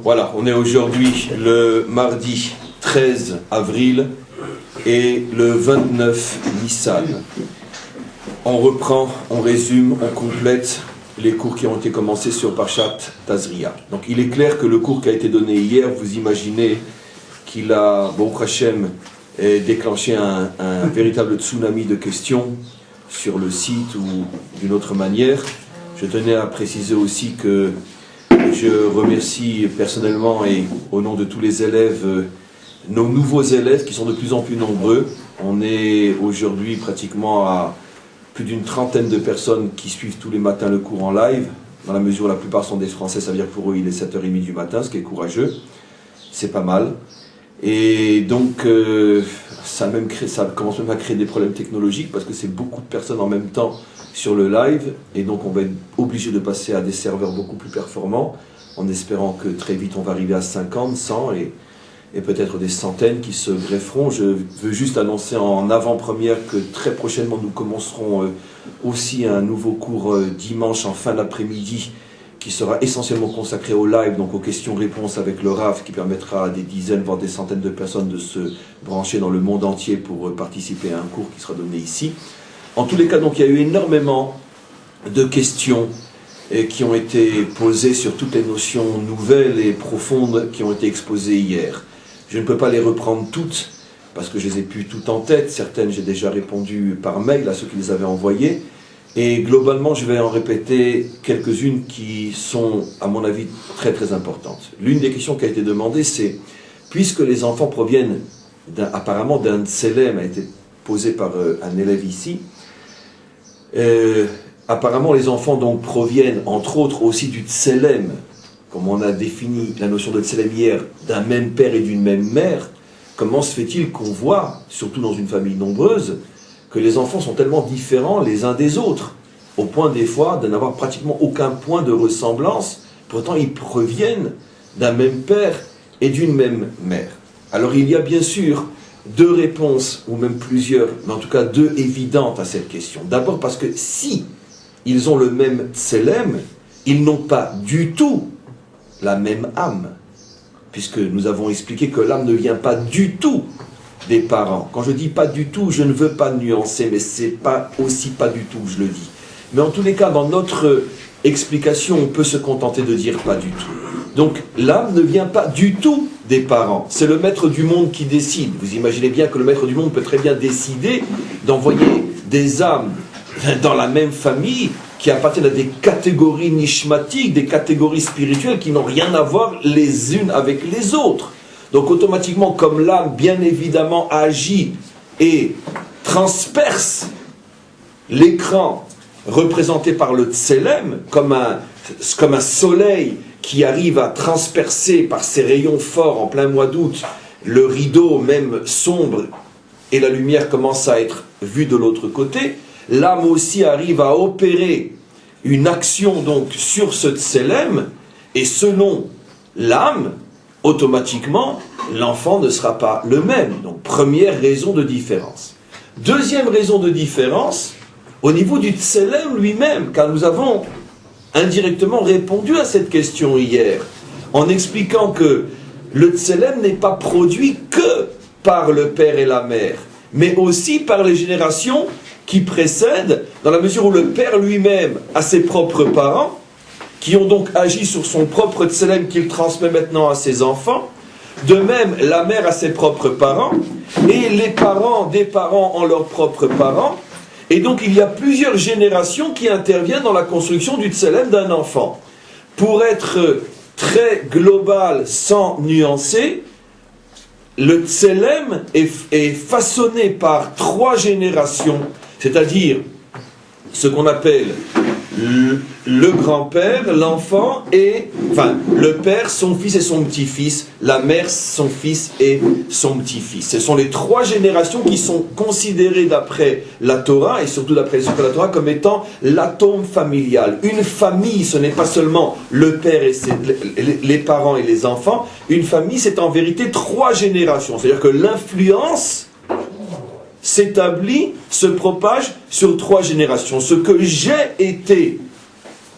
Voilà, on est aujourd'hui le mardi 13 avril et le 29 Nissan. On reprend, on résume, on complète les cours qui ont été commencés sur Parshat Tazria. Donc il est clair que le cours qui a été donné hier, vous imaginez qu'il a, Baruch Hashem, déclenché un véritable tsunami de questions sur le site ou d'une autre manière. Je tenais à préciser aussi que je remercie personnellement et au nom de tous les élèves, nos nouveaux élèves qui sont de plus en plus nombreux. On est aujourd'hui pratiquement à plus d'une trentaine de personnes qui suivent tous les matins le cours en live. Dans la mesure où la plupart sont des Français, ça veut dire que pour eux il est 7h30 du matin, ce qui est courageux. C'est pas mal. Et donc ça commence même à créer des problèmes technologiques parce que c'est beaucoup de personnes en même temps sur le live, et donc on va être obligé de passer à des serveurs beaucoup plus performants, en espérant que très vite on va arriver à 50, 100 et peut-être des centaines qui se grefferont. Je veux juste annoncer en avant-première que très prochainement nous commencerons aussi un nouveau cours dimanche en fin d'après-midi qui sera essentiellement consacré au live, donc aux questions-réponses avec le RAF, qui permettra à des dizaines, voire des centaines de personnes de se brancher dans le monde entier pour participer à un cours qui sera donné ici. En tous les cas, donc, il y a eu énormément de questions qui ont été posées sur toutes les notions nouvelles et profondes qui ont été exposées hier. Je ne peux pas les reprendre toutes, parce que je les ai plus toutes en tête. Certaines, j'ai déjà répondu par mail à ceux qui les avaient envoyées. Et globalement, je vais en répéter quelques-unes qui sont, à mon avis, très très importantes. L'une des questions qui a été demandée, c'est, puisque les enfants proviennent apparemment d'un tselem, a été posé par un élève ici, apparemment les enfants donc proviennent entre autres aussi du tselem, comme on a défini la notion de tselem hier, d'un même père et d'une même mère. Comment se fait-il qu'on voit, surtout dans une famille nombreuse, que les enfants sont tellement différents les uns des autres, au point des fois de n'avoir pratiquement aucun point de ressemblance, pourtant ils proviennent d'un même père et d'une même mère. Alors il y a bien sûr deux réponses, ou même plusieurs, mais en tout cas deux évidentes à cette question. D'abord parce que si ils ont le même tselem, ils n'ont pas du tout la même âme, puisque nous avons expliqué que l'âme ne vient pas du tout des parents. Quand je dis pas du tout, je ne veux pas nuancer, mais c'est pas aussi pas du tout que je le dis. Mais en tous les cas, dans notre explication, on peut se contenter de dire pas du tout. Donc l'âme ne vient pas du tout des parents. C'est le maître du monde qui décide. Vous imaginez bien que le maître du monde peut très bien décider d'envoyer des âmes dans la même famille qui appartiennent à des catégories nishmatiques, des catégories spirituelles qui n'ont rien à voir les unes avec les autres. Donc automatiquement, comme l'âme bien évidemment agit et transperce l'écran représenté par le tselem, comme un soleil qui arrive à transpercer par ses rayons forts en plein mois d'août le rideau même sombre et la lumière commence à être vue de l'autre côté, l'âme aussi arrive à opérer une action donc sur ce tselem, et selon l'âme, automatiquement, l'enfant ne sera pas le même. Donc, première raison de différence. Deuxième raison de différence, au niveau du tselem lui-même, car nous avons indirectement répondu à cette question hier, en expliquant que le tselem n'est pas produit que par le père et la mère, mais aussi par les générations qui précèdent, dans la mesure où le père lui-même a ses propres parents, qui ont donc agi sur son propre tselem qu'il transmet maintenant à ses enfants. De même, la mère a ses propres parents, et les parents des parents ont leurs propres parents. Et donc, il y a plusieurs générations qui interviennent dans la construction du tselem d'un enfant. Pour être très global, sans nuancer, le tselem est façonné par 3 générations, c'est-à-dire ce qu'on appelle le grand-père, l'enfant le père, son fils et son petit-fils, la mère, son fils et son petit-fils. Ce sont les 3 générations qui sont considérées d'après la Torah, et surtout d'après la Torah, comme étant l'atome familial. Une famille, ce n'est pas seulement le père et les parents et les enfants. Une famille, c'est en vérité 3 générations. C'est-à-dire que l'influence s'établit, se propage sur 3 générations. Ce que j'ai été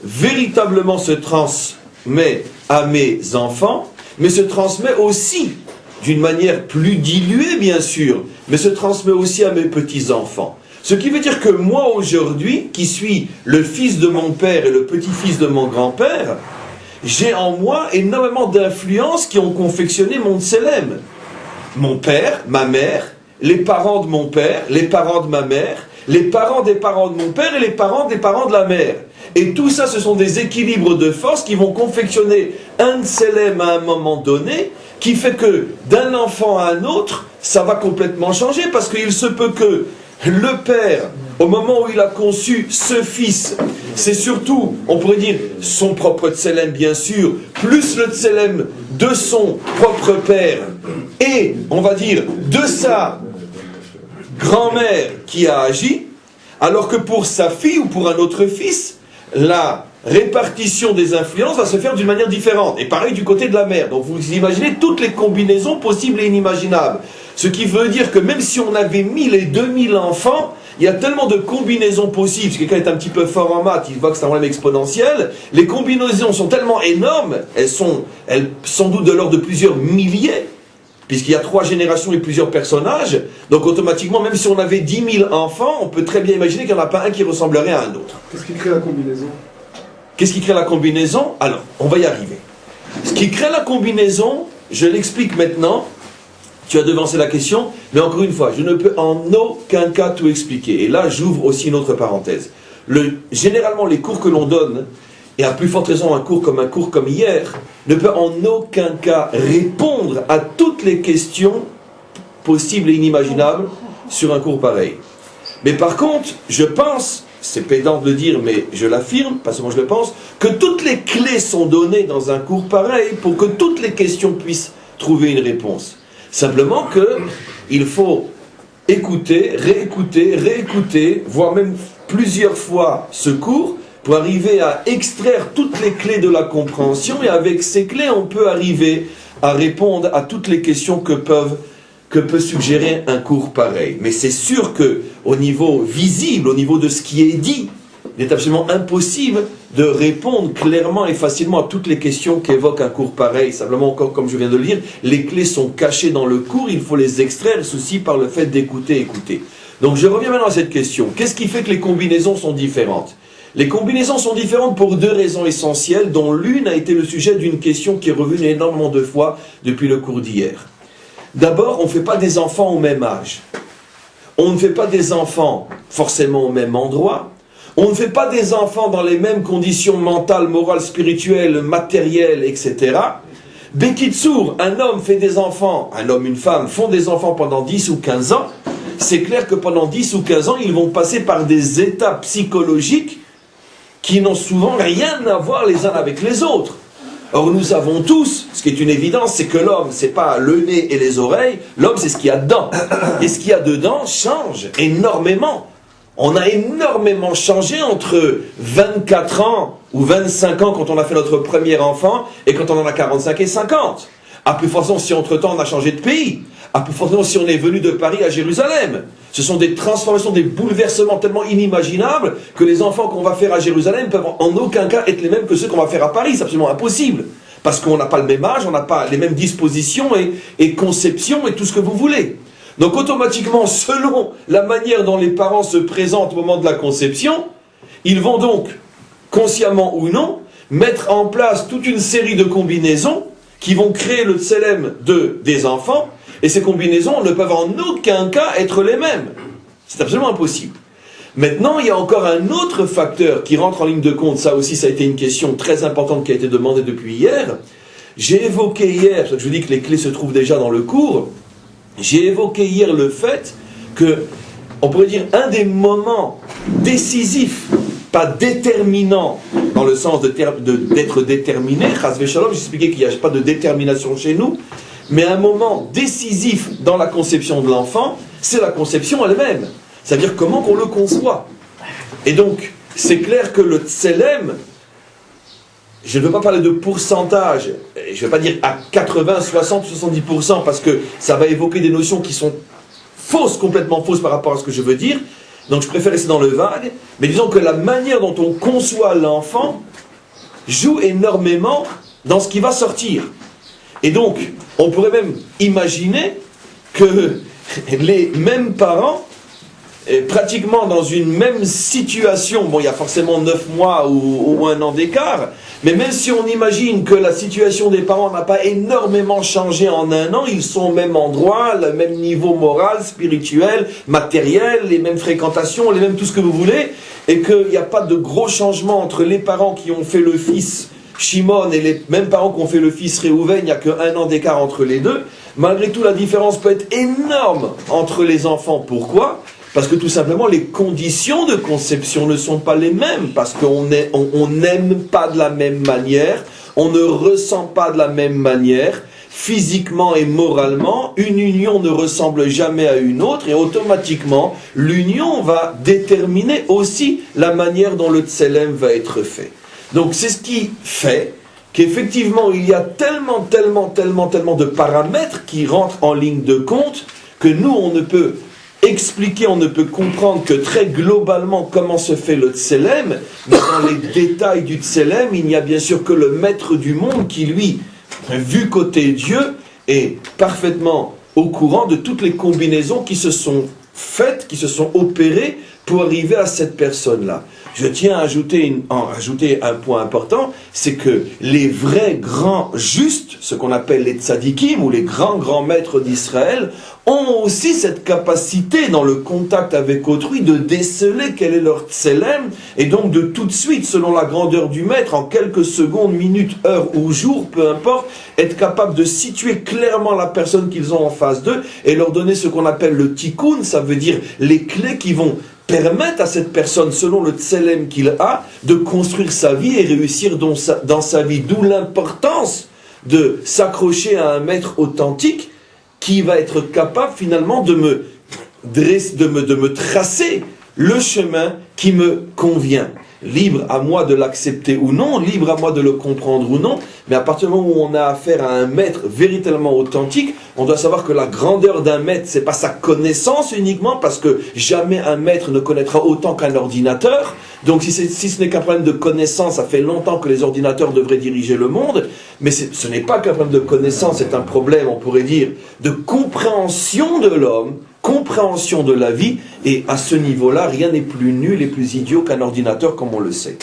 véritablement se transmet à mes enfants, mais se transmet aussi, d'une manière plus diluée bien sûr, mais se transmet aussi à mes petits-enfants. Ce qui veut dire que moi aujourd'hui, qui suis le fils de mon père et le petit-fils de mon grand-père, j'ai en moi énormément d'influences qui ont confectionné mon tselem. Mon père, ma mère, les parents de mon père, les parents de ma mère, les parents des parents de mon père et les parents des parents de la mère. Et tout ça, ce sont des équilibres de force qui vont confectionner un tselem à un moment donné, qui fait que d'un enfant à un autre, ça va complètement changer, parce qu'il se peut que le père, au moment où il a conçu ce fils, c'est surtout, on pourrait dire, son propre tselem bien sûr, plus le tselem de son propre père, et, on va dire, de sa grand-mère qui a agi, alors que pour sa fille ou pour un autre fils, la répartition des influences va se faire d'une manière différente. Et pareil du côté de la mère. Donc vous imaginez toutes les combinaisons possibles et inimaginables. Ce qui veut dire que même si on avait 1000 et 2000 enfants, il y a tellement de combinaisons possibles. Si quelqu'un est un petit peu fort en maths, il voit que c'est un problème exponentiel. Les combinaisons sont tellement énormes, elles sont sans doute de l'ordre de plusieurs milliers, puisqu'il y a 3 générations et plusieurs personnages. Donc automatiquement, même si on avait 10 000 enfants, on peut très bien imaginer qu'il n'y en a pas un qui ressemblerait à un autre. Qu'est-ce qui crée la combinaison? Qu'est-ce qui crée la combinaison? Alors, on va y arriver. Ce qui crée la combinaison, je l'explique maintenant. Tu as devancé la question, mais encore une fois, je ne peux en aucun cas tout expliquer. Et là, j'ouvre aussi une autre parenthèse. Généralement, les cours que l'on donne, et à plus forte raison un cours comme hier, ne peut en aucun cas répondre à toutes les questions possibles et inimaginables sur un cours pareil. Mais par contre, je pense, c'est pédant de le dire, mais je l'affirme, pas seulement je le pense, que toutes les clés sont données dans un cours pareil pour que toutes les questions puissent trouver une réponse. Simplement qu'il faut écouter, réécouter, voire même plusieurs fois ce cours pour arriver à extraire toutes les clés de la compréhension, et avec ces clés, on peut arriver à répondre à toutes les questions que peut suggérer un cours pareil. Mais c'est sûr que au niveau visible, au niveau de ce qui est dit, il est absolument impossible de répondre clairement et facilement à toutes les questions qu'évoque un cours pareil. Simplement, encore comme je viens de le dire, les clés sont cachées dans le cours, il faut les extraire, ceci par le fait d'écouter. Donc je reviens maintenant à cette question. Qu'est-ce qui fait que les combinaisons sont différentes? Les combinaisons sont différentes pour 2 raisons essentielles, dont l'une a été le sujet d'une question qui est revenue énormément de fois depuis le cours d'hier. D'abord, on ne fait pas des enfants au même âge. On ne fait pas des enfants forcément au même endroit. On ne fait pas des enfants dans les mêmes conditions mentales, morales, spirituelles, matérielles, etc. Bekitsour, un homme fait des enfants, un homme, une femme font des enfants pendant 10 ou 15 ans. C'est clair que pendant 10 ou 15 ans, ils vont passer par des états psychologiques qui n'ont souvent rien à voir les uns avec les autres. Or, nous savons tous, ce qui est une évidence, c'est que l'homme, c'est pas le nez et les oreilles, l'homme, c'est ce qu'il y a dedans. Et ce qu'il y a dedans change énormément. On a énormément changé entre 24 ans ou 25 ans quand on a fait notre premier enfant et quand on en a 45 et 50. À plus forte raison si entre-temps on a changé de pays. À plus forte raison si on est venu de Paris à Jérusalem. Ce sont des transformations, des bouleversements tellement inimaginables que les enfants qu'on va faire à Jérusalem peuvent en aucun cas être les mêmes que ceux qu'on va faire à Paris. C'est absolument impossible. Parce qu'on n'a pas le même âge, on n'a pas les mêmes dispositions et conceptions et tout ce que vous voulez. Donc automatiquement, selon la manière dont les parents se présentent au moment de la conception, ils vont donc, consciemment ou non, mettre en place toute une série de combinaisons qui vont créer le tselem des enfants, et ces combinaisons ne peuvent en aucun cas être les mêmes. C'est absolument impossible. Maintenant, il y a encore un autre facteur qui rentre en ligne de compte. Ça aussi, ça a été une question très importante qui a été demandée depuis hier. J'ai évoqué hier, parce que je vous dis que les clés se trouvent déjà dans le cours, j'ai évoqué hier le fait que, on pourrait dire, un des moments décisifs, pas déterminants, dans le sens d'être déterminé, Chas Shalom, j'expliquais qu'il n'y a pas de détermination chez nous, mais un moment décisif dans la conception de l'enfant, c'est la conception elle-même. C'est-à-dire comment qu'on le conçoit. Et donc, c'est clair que le tselem, je ne veux pas parler de pourcentage, je ne vais pas dire à 80, 60, 70%, parce que ça va évoquer des notions qui sont fausses, complètement fausses par rapport à ce que je veux dire, donc je préfère rester dans le vague, mais disons que la manière dont on conçoit l'enfant joue énormément dans ce qui va sortir. Et donc, on pourrait même imaginer que les mêmes parents, pratiquement dans une même situation, bon, il y a forcément 9 mois ou 1 an d'écart, mais même si on imagine que la situation des parents n'a pas énormément changé en 1 an, ils sont au même endroit, le même niveau moral, spirituel, matériel, les mêmes fréquentations, les mêmes tout ce que vous voulez, et qu'il n'y a pas de gros changements entre les parents qui ont fait le fils Shimon et les mêmes parents qui ont fait le fils Réhouven, il n'y a que 1 an d'écart entre les deux. Malgré tout, la différence peut être énorme entre les enfants. Pourquoi ? Parce que tout simplement, les conditions de conception ne sont pas les mêmes. Parce qu'on n'aime pas de la même manière, on ne ressent pas de la même manière. Physiquement et moralement, une union ne ressemble jamais à une autre. Et automatiquement, l'union va déterminer aussi la manière dont le tselem va être fait. Donc c'est ce qui fait qu'effectivement, il y a tellement de paramètres qui rentrent en ligne de compte que nous, on ne peut expliquer, on ne peut comprendre que très globalement comment se fait le tselem, mais dans les détails du tselem, il n'y a bien sûr que le maître du monde qui, lui, vu côté Dieu, est parfaitement au courant de toutes les combinaisons qui se sont faites, qui se sont opérées pour arriver à cette personne-là. Je tiens à ajouter un point important, c'est que les vrais grands justes, ce qu'on appelle les tzadikim ou les grands maîtres d'Israël, ont aussi cette capacité dans le contact avec autrui de déceler quel est leur tselem et donc de tout de suite, selon la grandeur du maître, en quelques secondes, minutes, heures ou jours, peu importe, être capable de situer clairement la personne qu'ils ont en face d'eux et leur donner ce qu'on appelle le tikkun, ça veut dire les clés qui vont permettre à cette personne, selon le tselem qu'il a, de construire sa vie et réussir dans sa vie. D'où l'importance de s'accrocher à un maître authentique qui va être capable finalement de me tracer le chemin qui me convient. Libre à moi de l'accepter ou non, libre à moi de le comprendre ou non, mais à partir du moment où on a affaire à un maître véritablement authentique, on doit savoir que la grandeur d'un maître, c'est pas sa connaissance uniquement, parce que jamais un maître ne connaîtra autant qu'un ordinateur. Donc si ce n'est qu'un problème de connaissance, ça fait longtemps que les ordinateurs devraient diriger le monde, mais ce n'est pas qu'un problème de connaissance, c'est un problème, on pourrait dire, de compréhension de l'homme, compréhension de la vie, et à ce niveau-là, rien n'est plus nul et plus idiot qu'un ordinateur, comme on le sait.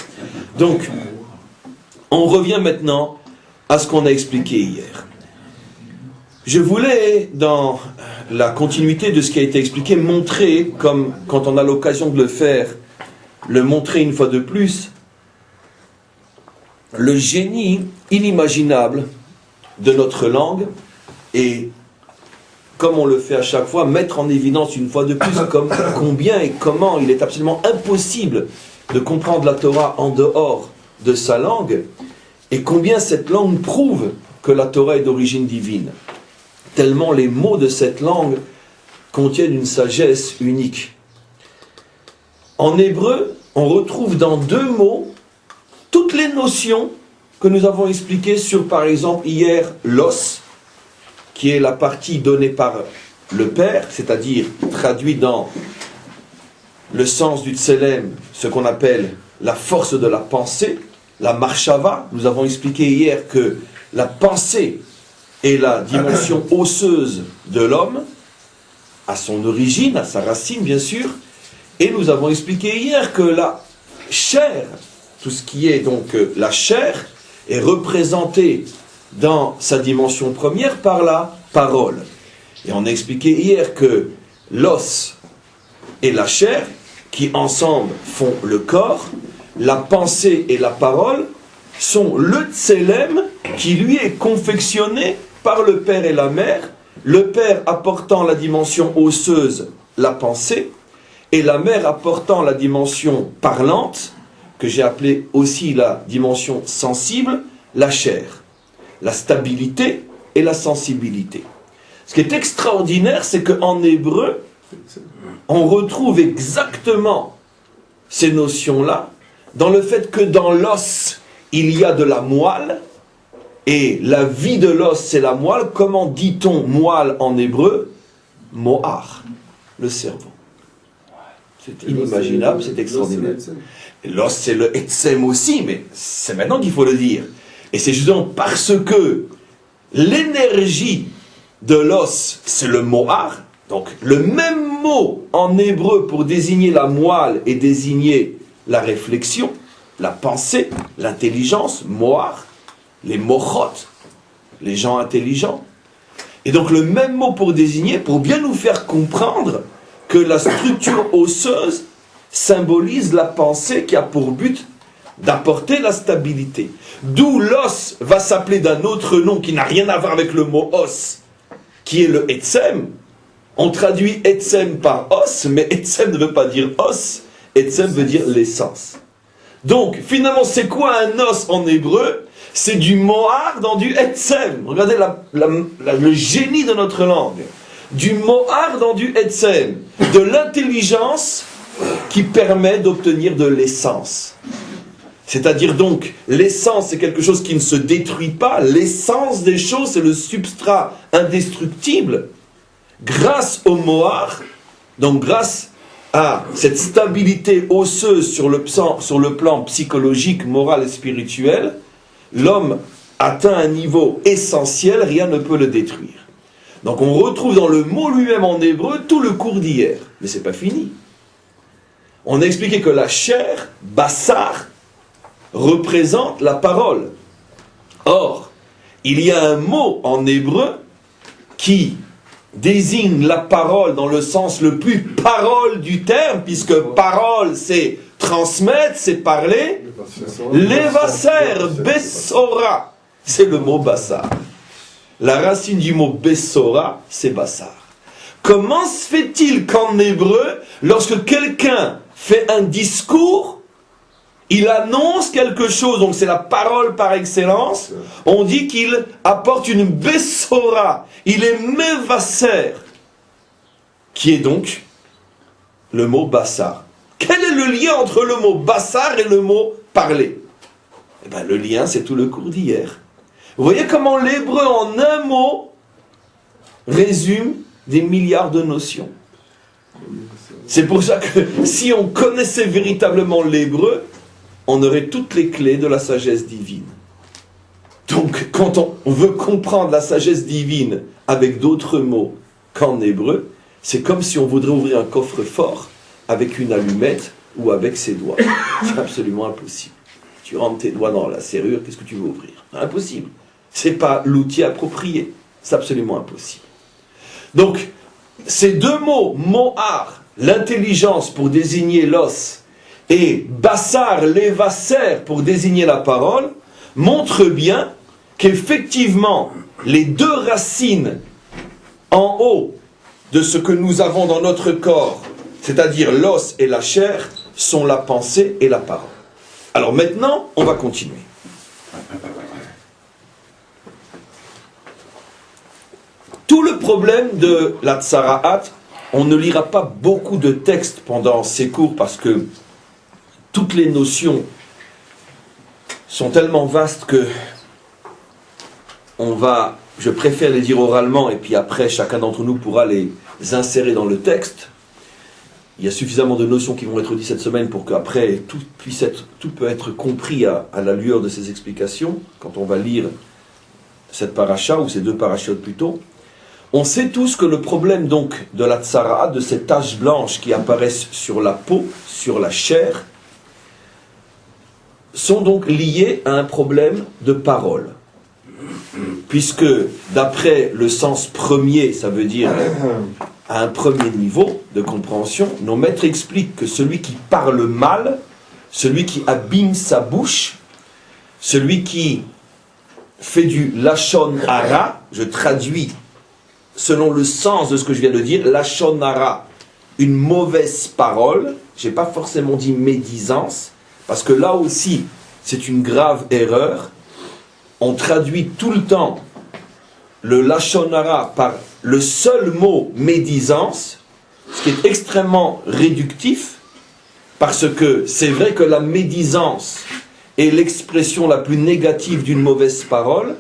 Donc, on revient maintenant à ce qu'on a expliqué hier. Je voulais, dans la continuité de ce qui a été expliqué, montrer, comme quand on a l'occasion de le faire, le montrer une fois de plus, le génie inimaginable de notre langue, et comme on le fait à chaque fois, mettre en évidence une fois de plus combien et comment il est absolument impossible de comprendre la Torah en dehors de sa langue, et combien cette langue prouve que la Torah est d'origine divine. Tellement les mots de cette langue contiennent une sagesse unique. En hébreu, on retrouve dans 2 mots toutes les notions que nous avons expliquées sur, par exemple, hier, l'os, qui est la partie donnée par le Père, c'est-à-dire traduit dans le sens du tselem, ce qu'on appelle la force de la pensée, la marshava. Nous avons expliqué hier que la pensée est la dimension osseuse de l'homme, à son origine, à sa racine bien sûr, et nous avons expliqué hier que la chair, tout ce qui est donc la chair, est représentée dans sa dimension première par la parole. Et on a expliqué hier que l'os et la chair, qui ensemble font le corps, la pensée et la parole sont le tselem qui lui est confectionné par le père et la mère, le père apportant la dimension osseuse, la pensée, et la mère apportant la dimension parlante, que j'ai appelée aussi la dimension sensible, la chair, la stabilité et la sensibilité. Ce qui est extraordinaire, c'est qu'en hébreu, on retrouve exactement ces notions-là, dans le fait que dans l'os, il y a de la moelle, et la vie de l'os, c'est la moelle. Comment dit-on moelle en hébreu? Mohar, le cerveau. C'est inimaginable, c'est extraordinaire. L'os, c'est le etsem aussi, mais c'est maintenant qu'il faut le dire. Et c'est justement parce que l'énergie de l'os, c'est le mohar. Donc, le même mot en hébreu pour désigner la moelle et désigner la réflexion, la pensée, l'intelligence, mohar, les mochot, les gens intelligents. Et donc, le même mot pour désigner, pour bien nous faire comprendre que la structure osseuse symbolise la pensée qui a pour but d'apporter la stabilité. D'où l'os va s'appeler d'un autre nom qui n'a rien à voir avec le mot os, qui est le etsem. On traduit etsem par os, mais etsem ne veut pas dire os, etsem veut dire l'essence. Donc, finalement, c'est quoi un os en hébreu? C'est du mohar dans du etsem. Regardez le génie de notre langue. Du mohar dans du etsem. De l'intelligence qui permet d'obtenir de l'essence. C'est-à-dire donc, l'essence c'est quelque chose qui ne se détruit pas. L'essence des choses, c'est le substrat indestructible. Grâce au mohar, donc grâce à cette stabilité osseuse sur le plan psychologique, moral et spirituel, l'homme atteint un niveau essentiel, rien ne peut le détruire. Donc on retrouve dans le mot lui-même en hébreu tout le cours d'hier. Mais c'est pas fini. On a expliqué que la chair, bassar, représente la parole. Or, il y a un mot en hébreu qui désigne la parole dans le sens le plus parole du terme, puisque parole c'est transmettre, c'est parler. Levaser, bessora, c'est le mot bassar. La racine du mot bessora, c'est bassar. Comment se fait-il qu'en hébreu, lorsque quelqu'un fait un discours, il annonce quelque chose, donc c'est la parole par excellence, on dit qu'il apporte une bessora, il est mevaser, qui est donc le mot bassar. Quel est le lien entre le mot bassar et le mot parler? Eh bien, le lien, c'est tout le cours d'hier. Vous voyez comment l'hébreu, en un mot, résume des milliards de notions. C'est pour ça que si on connaissait véritablement l'hébreu, on aurait toutes les clés de la sagesse divine. Donc, quand on veut comprendre la sagesse divine avec d'autres mots qu'en hébreu, c'est comme si on voudrait ouvrir un coffre-fort avec une allumette ou avec ses doigts. C'est absolument impossible. Tu rentres tes doigts dans la serrure, qu'est-ce que tu veux ouvrir? Impossible. C'est pas l'outil approprié. C'est absolument impossible. Donc, ces deux mots, mohar, l'intelligence pour désigner l'os, et bassar, levaser pour désigner la parole, montrent bien qu'effectivement, les deux racines en haut de ce que nous avons dans notre corps, c'est-à-dire l'os et la chair, sont la pensée et la parole. Alors maintenant, on va continuer. Tout le problème de la tsara'at, on ne lira pas beaucoup de textes pendant ces cours parce que toutes les notions sont tellement vastes que je préfère les dire oralement et puis après chacun d'entre nous pourra les insérer dans le texte. Il y a suffisamment de notions qui vont être dites cette semaine pour qu'après tout peut être compris à la lueur de ces explications quand on va lire cette paracha ou ces deux parachiotes plutôt. On sait tous que le problème donc de la tsara, de ces taches blanches qui apparaissent sur la peau, sur la chair, sont donc liées à un problème de parole. Puisque d'après le sens premier, ça veut dire à un premier niveau de compréhension, nos maîtres expliquent que celui qui parle mal, celui qui abîme sa bouche, celui qui fait du lachon hara, je traduis selon le sens de ce que je viens de dire, lachon hara, une mauvaise parole, je n'ai pas forcément dit médisance, parce que là aussi, c'est une grave erreur. On traduit tout le temps le lachon hara par le seul mot médisance, ce qui est extrêmement réductif, parce que c'est vrai que la médisance est l'expression la plus négative d'une mauvaise parole,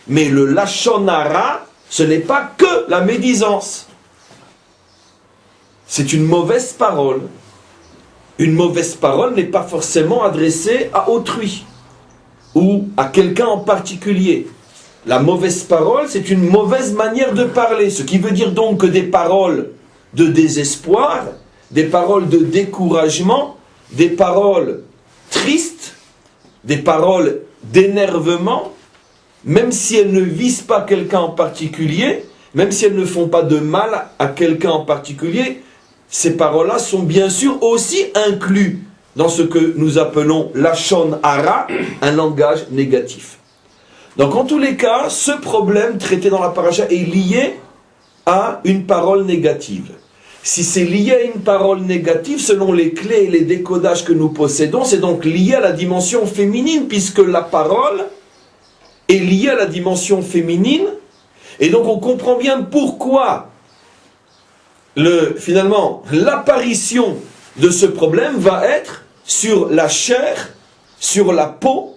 mais le lachon hara, ce n'est pas que la médisance. C'est une mauvaise parole. Une mauvaise parole n'est pas forcément adressée à autrui ou à quelqu'un en particulier. La mauvaise parole, c'est une mauvaise manière de parler. Ce qui veut dire donc que des paroles de désespoir, des paroles de découragement, des paroles tristes, des paroles d'énervement, même si elles ne visent pas quelqu'un en particulier, même si elles ne font pas de mal à quelqu'un en particulier, ces paroles-là sont bien sûr aussi inclus dans ce que nous appelons lachon hara, un langage négatif. Donc en tous les cas, ce problème traité dans la paracha est lié à une parole négative. Si c'est lié à une parole négative, selon les clés et les décodages que nous possédons, c'est donc lié à la dimension féminine, puisque la parole est liée à la dimension féminine, et donc on comprend bien pourquoi finalement l'apparition de ce problème va être sur la chair, sur la peau,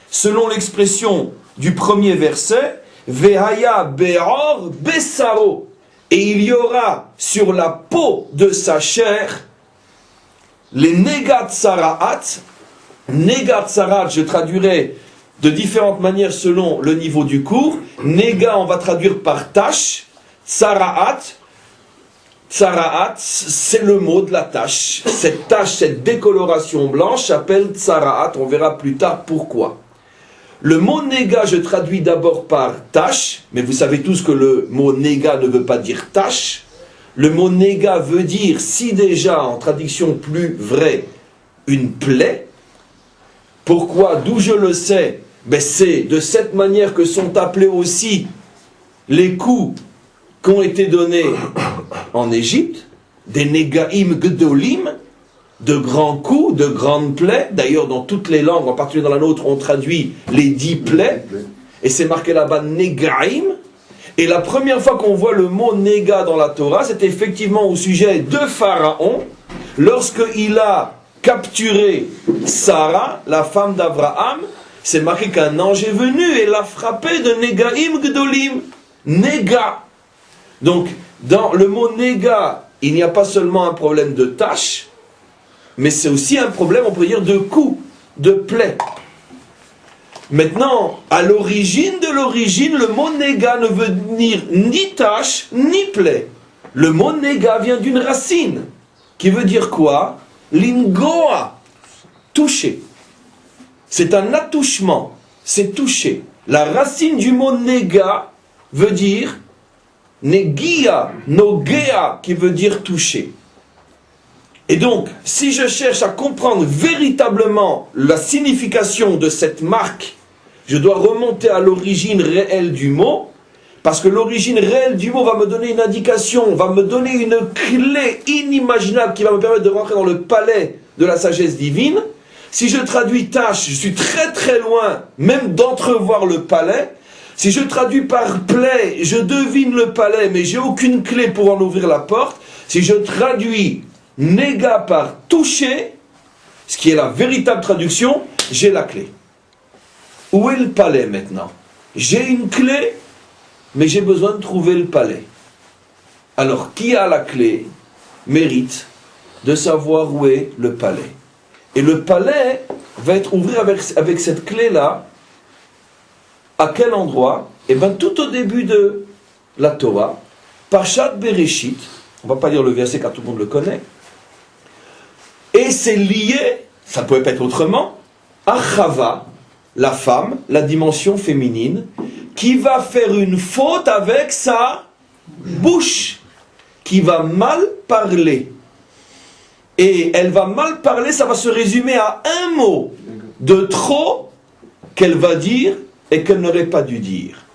selon l'expression du premier verset, Vehaya be'or besaro, et il y aura sur la peau de sa chair les negat saraat. Negat saraat, je traduirai de différentes manières selon le niveau du cours. Nega, on va traduire par tache. Saraat, c'est le mot de la tache. Cette tache, cette décoloration blanche s'appelle tsaraat. On verra plus tard pourquoi. Le mot néga, je traduis d'abord par tache, mais vous savez tous que le mot néga ne veut pas dire tache. Le mot néga veut dire, si déjà en traduction plus vraie, une plaie. Pourquoi? D'où je le sais? Ben c'est de cette manière que sont appelés aussi les coups qui ont été donnés en Égypte, des négaïm gdolim, de grands coups, de grandes plaies. D'ailleurs, dans toutes les langues, en particulier dans la nôtre, on traduit les 10 plaies. Et c'est marqué là-bas négaïm. Et la première fois qu'on voit le mot néga dans la Torah, c'est effectivement au sujet de Pharaon, lorsqu'il a capturé Sarah, la femme d'Abraham. C'est marqué qu'un ange est venu et l'a frappé de négaïm gdolim. Néga. Donc, dans le mot néga, il n'y a pas seulement un problème de tâche, mais c'est aussi un problème, on peut dire, de coup, de plaie. Maintenant, à l'origine de l'origine, le mot néga ne veut dire ni tâche, ni plaie. Le mot néga vient d'une racine, qui veut dire quoi? Lingoa, toucher. C'est un attouchement, c'est toucher. La racine du mot néga veut dire negia, nogea, qui veut dire toucher. Et donc, si je cherche à comprendre véritablement la signification de cette marque, je dois remonter à l'origine réelle du mot, parce que l'origine réelle du mot va me donner une indication, va me donner une clé inimaginable qui va me permettre de rentrer dans le palais de la sagesse divine. Si je traduis tâche, je suis très très loin même d'entrevoir le palais. Si je traduis par plaie, je devine le palais, mais j'ai aucune clé pour en ouvrir la porte. Si je traduis néga par toucher, ce qui est la véritable traduction, j'ai la clé. Où est le palais maintenant? J'ai une clé, mais j'ai besoin de trouver le palais. Alors, qui a la clé mérite de savoir où est le palais. Et le palais va être ouvert avec cette clé-là. À quel endroit? Eh bien, tout au début de la Torah, Parshat Bereshit, on ne va pas lire le verset car tout le monde le connaît, et c'est lié, ça ne pouvait pas être autrement, à Chava, la femme, la dimension féminine, qui va faire une faute avec sa bouche, qui va mal parler. Et elle va mal parler, ça va se résumer à un mot de trop qu'elle va dire et qu'elle n'aurait pas dû dire.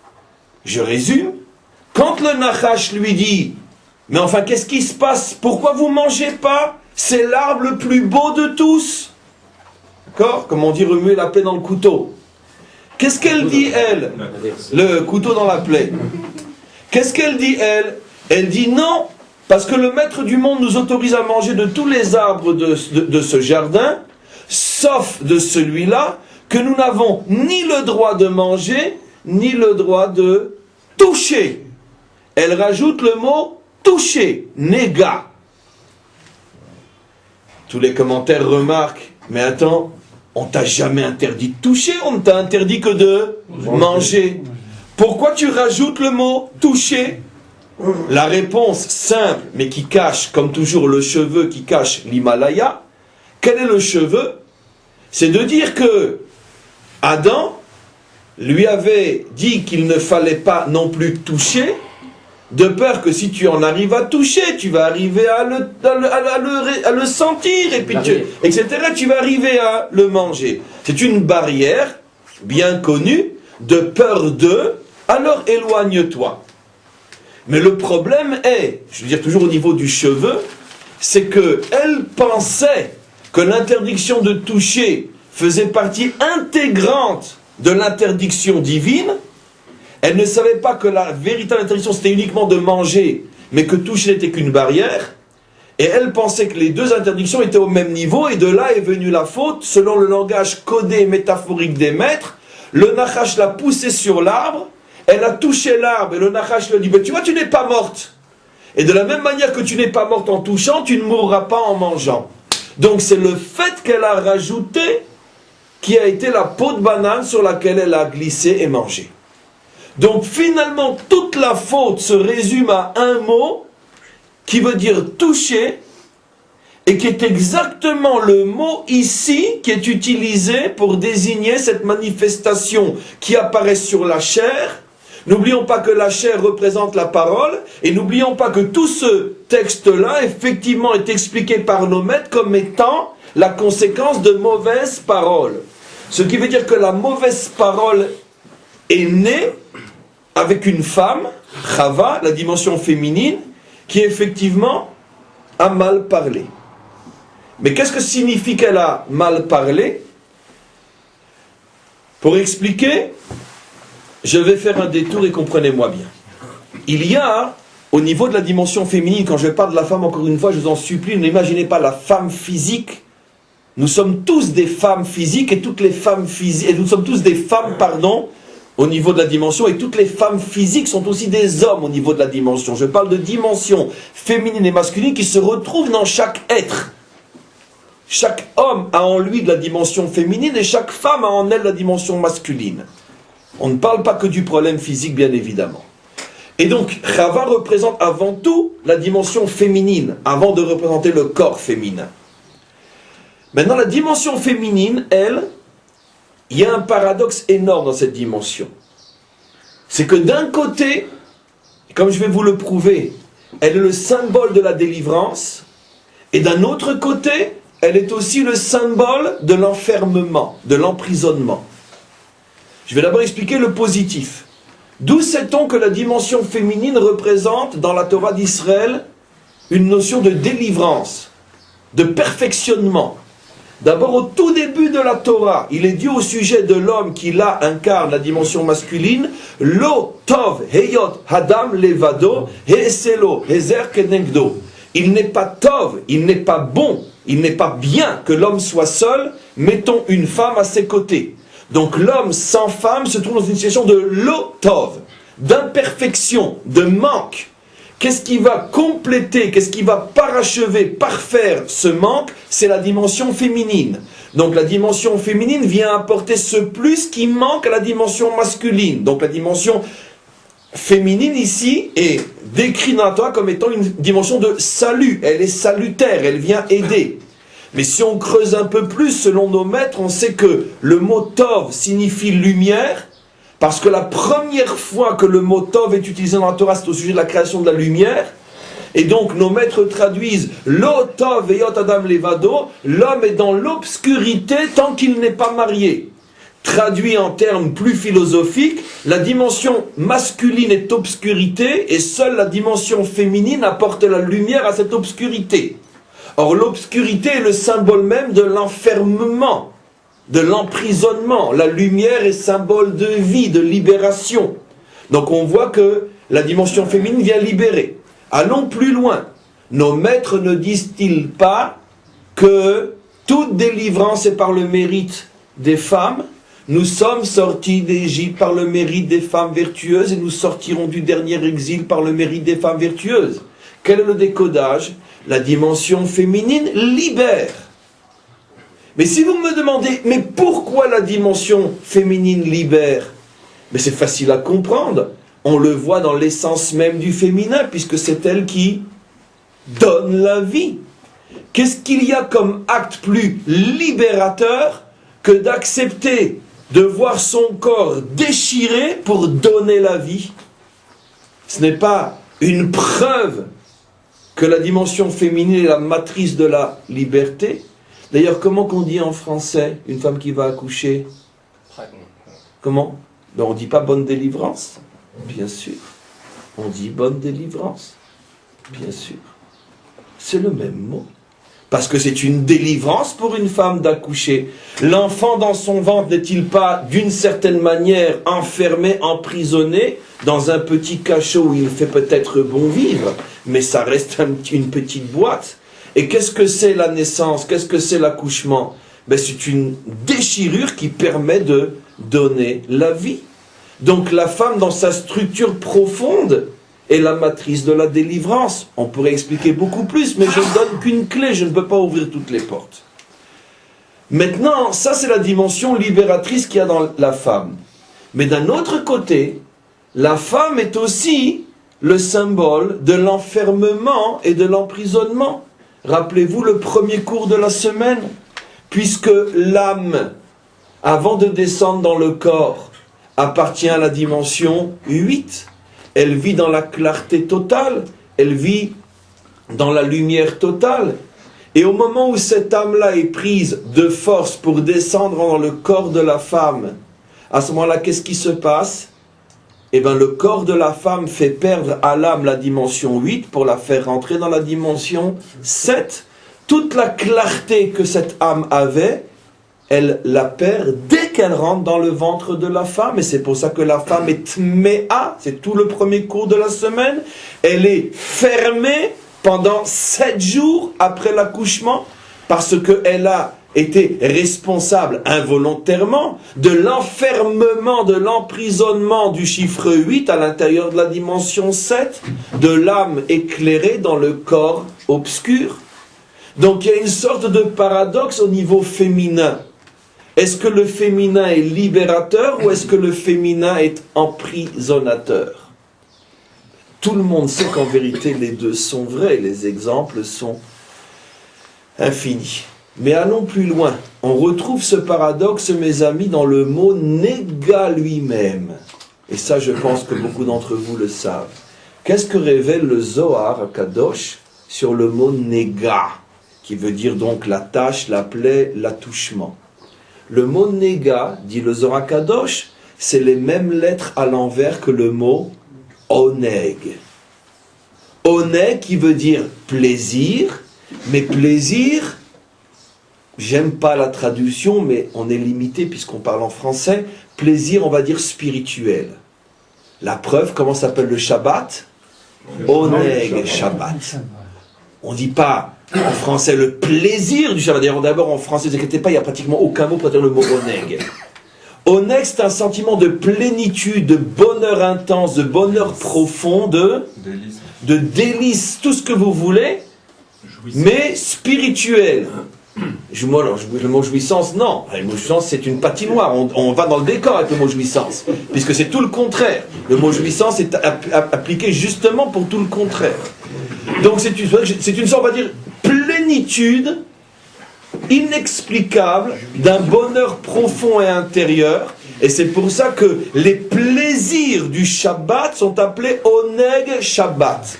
Je résume. Quand le Nachash lui dit « Mais enfin, qu'est-ce qui se passe? Pourquoi vous ne mangez pas? C'est l'arbre le plus beau de tous. » D'accord? Comme on dit, remuer la plaie dans le couteau. Qu'est-ce qu'elle dit, elle? Le couteau dans la plaie. Qu'est-ce qu'elle dit, elle? Elle dit non, parce que le maître du monde nous autorise à manger de tous les arbres de ce jardin, sauf de celui-là, que nous n'avons ni le droit de manger, ni le droit de toucher. Elle rajoute le mot toucher, néga. Tous les commentaires remarquent, mais attends, on t'a jamais interdit de toucher, on ne t'a interdit que de manger. Pourquoi tu rajoutes le mot toucher? La réponse simple, mais qui cache, comme toujours, le cheveu qui cache l'Himalaya. Quel est le cheveu? C'est de dire que Adam lui avait dit qu'il ne fallait pas non plus toucher, de peur que si tu en arrives à toucher, tu vas arriver à le sentir, et puis etc. Tu vas arriver à le manger. C'est une barrière bien connue, de peur de, alors éloigne-toi. Mais le problème est, je veux dire toujours au niveau du cheveu, c'est qu'elle pensait que l'interdiction de toucher faisait partie intégrante de l'interdiction divine. Elle ne savait pas que la véritable interdiction c'était uniquement de manger, mais que toucher n'était qu'une barrière. Et elle pensait que les deux interdictions étaient au même niveau, et de là est venue la faute, selon le langage codé et métaphorique des maîtres. Le Nachash l'a poussée sur l'arbre, elle a touché l'arbre, et le Nachash lui a dit, tu vois, tu n'es pas morte. Et de la même manière que tu n'es pas morte en touchant, tu ne mourras pas en mangeant. Donc c'est le fait qu'elle a rajouté qui a été la peau de banane sur laquelle elle a glissé et mangé. Donc finalement, toute la faute se résume à un mot qui veut dire toucher, et qui est exactement le mot ici qui est utilisé pour désigner cette manifestation qui apparaît sur la chair. N'oublions pas que la chair représente la parole, et n'oublions pas que tout ce texte-là, effectivement, est expliqué par nos maîtres comme étant la conséquence de mauvaises paroles. Ce qui veut dire que la mauvaise parole est née avec une femme, Chava, la dimension féminine, qui effectivement a mal parlé. Mais qu'est-ce que signifie qu'elle a mal parlé? Pour expliquer, je vais faire un détour et comprenez-moi bien. Il y a, au niveau de la dimension féminine, quand je parle de la femme, encore une fois, je vous en supplie, n'imaginez pas la femme physique. Nous sommes tous des femmes physiques, et toutes les femmes physiques, et nous sommes tous des femmes, pardon, au niveau de la dimension, et toutes les femmes physiques sont aussi des hommes au niveau de la dimension. Je parle de dimension féminine et masculine qui se retrouvent dans chaque être. Chaque homme a en lui de la dimension féminine, et chaque femme a en elle la dimension masculine. On ne parle pas que du problème physique, bien évidemment. Et donc, Chava représente avant tout la dimension féminine, avant de représenter le corps féminin. Maintenant, la dimension féminine, elle, il y a un paradoxe énorme dans cette dimension. C'est que d'un côté, comme je vais vous le prouver, elle est le symbole de la délivrance, et d'un autre côté, elle est aussi le symbole de l'enfermement, de l'emprisonnement. Je vais d'abord expliquer le positif. D'où sait-on que la dimension féminine représente dans la Torah d'Israël une notion de délivrance, de perfectionnement? D'abord, au tout début de la Torah, il est dit au sujet de l'homme qui là incarne la dimension masculine, Lo tov heyot hadam levado heeselo hezer kenegdo. Il n'est pas tov, il n'est pas bon, il n'est pas bien que l'homme soit seul, mettons une femme à ses côtés. Donc l'homme sans femme se trouve dans une situation de lo tov, d'imperfection, de manque. Qu'est-ce qui va compléter, qu'est-ce qui va parachever, parfaire ce manque? C'est la dimension féminine. Donc la dimension féminine vient apporter ce plus qui manque à la dimension masculine. Donc la dimension féminine ici est décrite dans la Torah comme étant une dimension de salut. Elle est salutaire, elle vient aider. Mais si on creuse un peu plus, selon nos maîtres, on sait que le mot tov signifie lumière, parce que la première fois que le mot tov est utilisé dans la Torah, c'est au sujet de la création de la lumière. Et donc nos maîtres traduisent lo tov veyot adam levado, l'homme est dans l'obscurité tant qu'il n'est pas marié. Traduit en termes plus philosophiques, la dimension masculine est obscurité, et seule la dimension féminine apporte la lumière à cette obscurité. Or l'obscurité est le symbole même de l'enfermement, de l'emprisonnement. La lumière est symbole de vie, de libération. Donc on voit que la dimension féminine vient libérer. Allons plus loin. Nos maîtres ne disent-ils pas que toute délivrance est par le mérite des femmes? Nous sommes sortis d'Égypte par le mérite des femmes vertueuses, et nous sortirons du dernier exil par le mérite des femmes vertueuses. Quel est le décodage? La dimension féminine libère. Mais si vous me demandez, mais pourquoi la dimension féminine libère? Mais c'est facile à comprendre. On le voit dans l'essence même du féminin, puisque c'est elle qui donne la vie. Qu'est-ce qu'il y a comme acte plus libérateur que d'accepter de voir son corps déchiré pour donner la vie? Ce n'est pas une preuve que la dimension féminine est la matrice de la liberté? D'ailleurs, comment qu'on dit en français une femme qui va accoucher? Comment? Ben, on ne dit pas bonne délivrance? Bien sûr. On dit bonne délivrance. Bien sûr. C'est le même mot. Parce que c'est une délivrance pour une femme d'accoucher. L'enfant dans son ventre n'est-il pas d'une certaine manière enfermé, emprisonné dans un petit cachot où il fait peut-être bon vivre, mais ça reste une petite boîte. Et qu'est-ce que c'est la naissance? Qu'est-ce que c'est l'accouchement? Ben, c'est une déchirure qui permet de donner la vie. Donc la femme dans sa structure profonde est la matrice de la délivrance. On pourrait expliquer beaucoup plus, mais je ne donne qu'une clé, je ne peux pas ouvrir toutes les portes. Maintenant, ça c'est la dimension libératrice qu'il y a dans la femme. Mais d'un autre côté, la femme est aussi le symbole de l'enfermement et de l'emprisonnement. Rappelez-vous le premier cours de la semaine, puisque l'âme, avant de descendre dans le corps, appartient à la dimension 8. Elle vit dans la clarté totale, elle vit dans la lumière totale. Et au moment où cette âme-là est prise de force pour descendre dans le corps de la femme, à ce moment-là, qu'est-ce qui se passe? Eh bien, le corps de la femme fait perdre à l'âme la dimension 8 pour la faire rentrer dans la dimension 7. Toute la clarté que cette âme avait, elle la perd dès qu'elle rentre dans le ventre de la femme. Et c'est pour ça que la femme est tméa, c'est tout le premier cours de la semaine. Elle est fermée pendant 7 jours après l'accouchement, parce qu'elle a été responsable involontairement de l'enfermement, de l'emprisonnement du chiffre 8 à l'intérieur de la dimension 7, de l'âme éclairée dans le corps obscur. Donc il y a une sorte de paradoxe au niveau féminin. Est-ce que le féminin est libérateur ou est-ce que le féminin est emprisonnateur? Tout le monde sait qu'en vérité les deux sont vrais, les exemples sont infinis. Mais allons plus loin. On retrouve ce paradoxe, mes amis, dans le mot néga lui-même. Et ça, je pense que beaucoup d'entre vous le savent. Qu'est-ce que révèle le Zohar Kadosh sur le mot néga, qui veut dire donc la tâche, la plaie, l'attouchement? Le mot néga, dit le Zohar Kadosh, c'est les mêmes lettres à l'envers que le mot oneg. Oneg qui veut dire plaisir, mais plaisir, j'aime pas la traduction, mais on est limité puisqu'on parle en français, plaisir on va dire spirituel. La preuve, comment s'appelle le Shabbat? Oneg Shabbat. On ne dit pas en français le plaisir du Shabbat. D'ailleurs, d'abord en français, ne vous inquiétez pas, il n'y a pratiquement aucun mot pour dire le mot oneg. Oneg, c'est un sentiment de plénitude, de bonheur intense, de bonheur profond, de délice, tout ce que vous voulez, mais spirituel. Le mot jouissance, non. Le mot jouissance, c'est une patinoire. On va dans le décor avec le mot jouissance, puisque c'est tout le contraire. Le mot jouissance est appliqué justement pour tout le contraire. Donc c'est une sorte, on va dire, plénitude inexplicable d'un bonheur profond et intérieur. Et c'est pour ça que les plaisirs du Shabbat sont appelés Oneg Shabbat.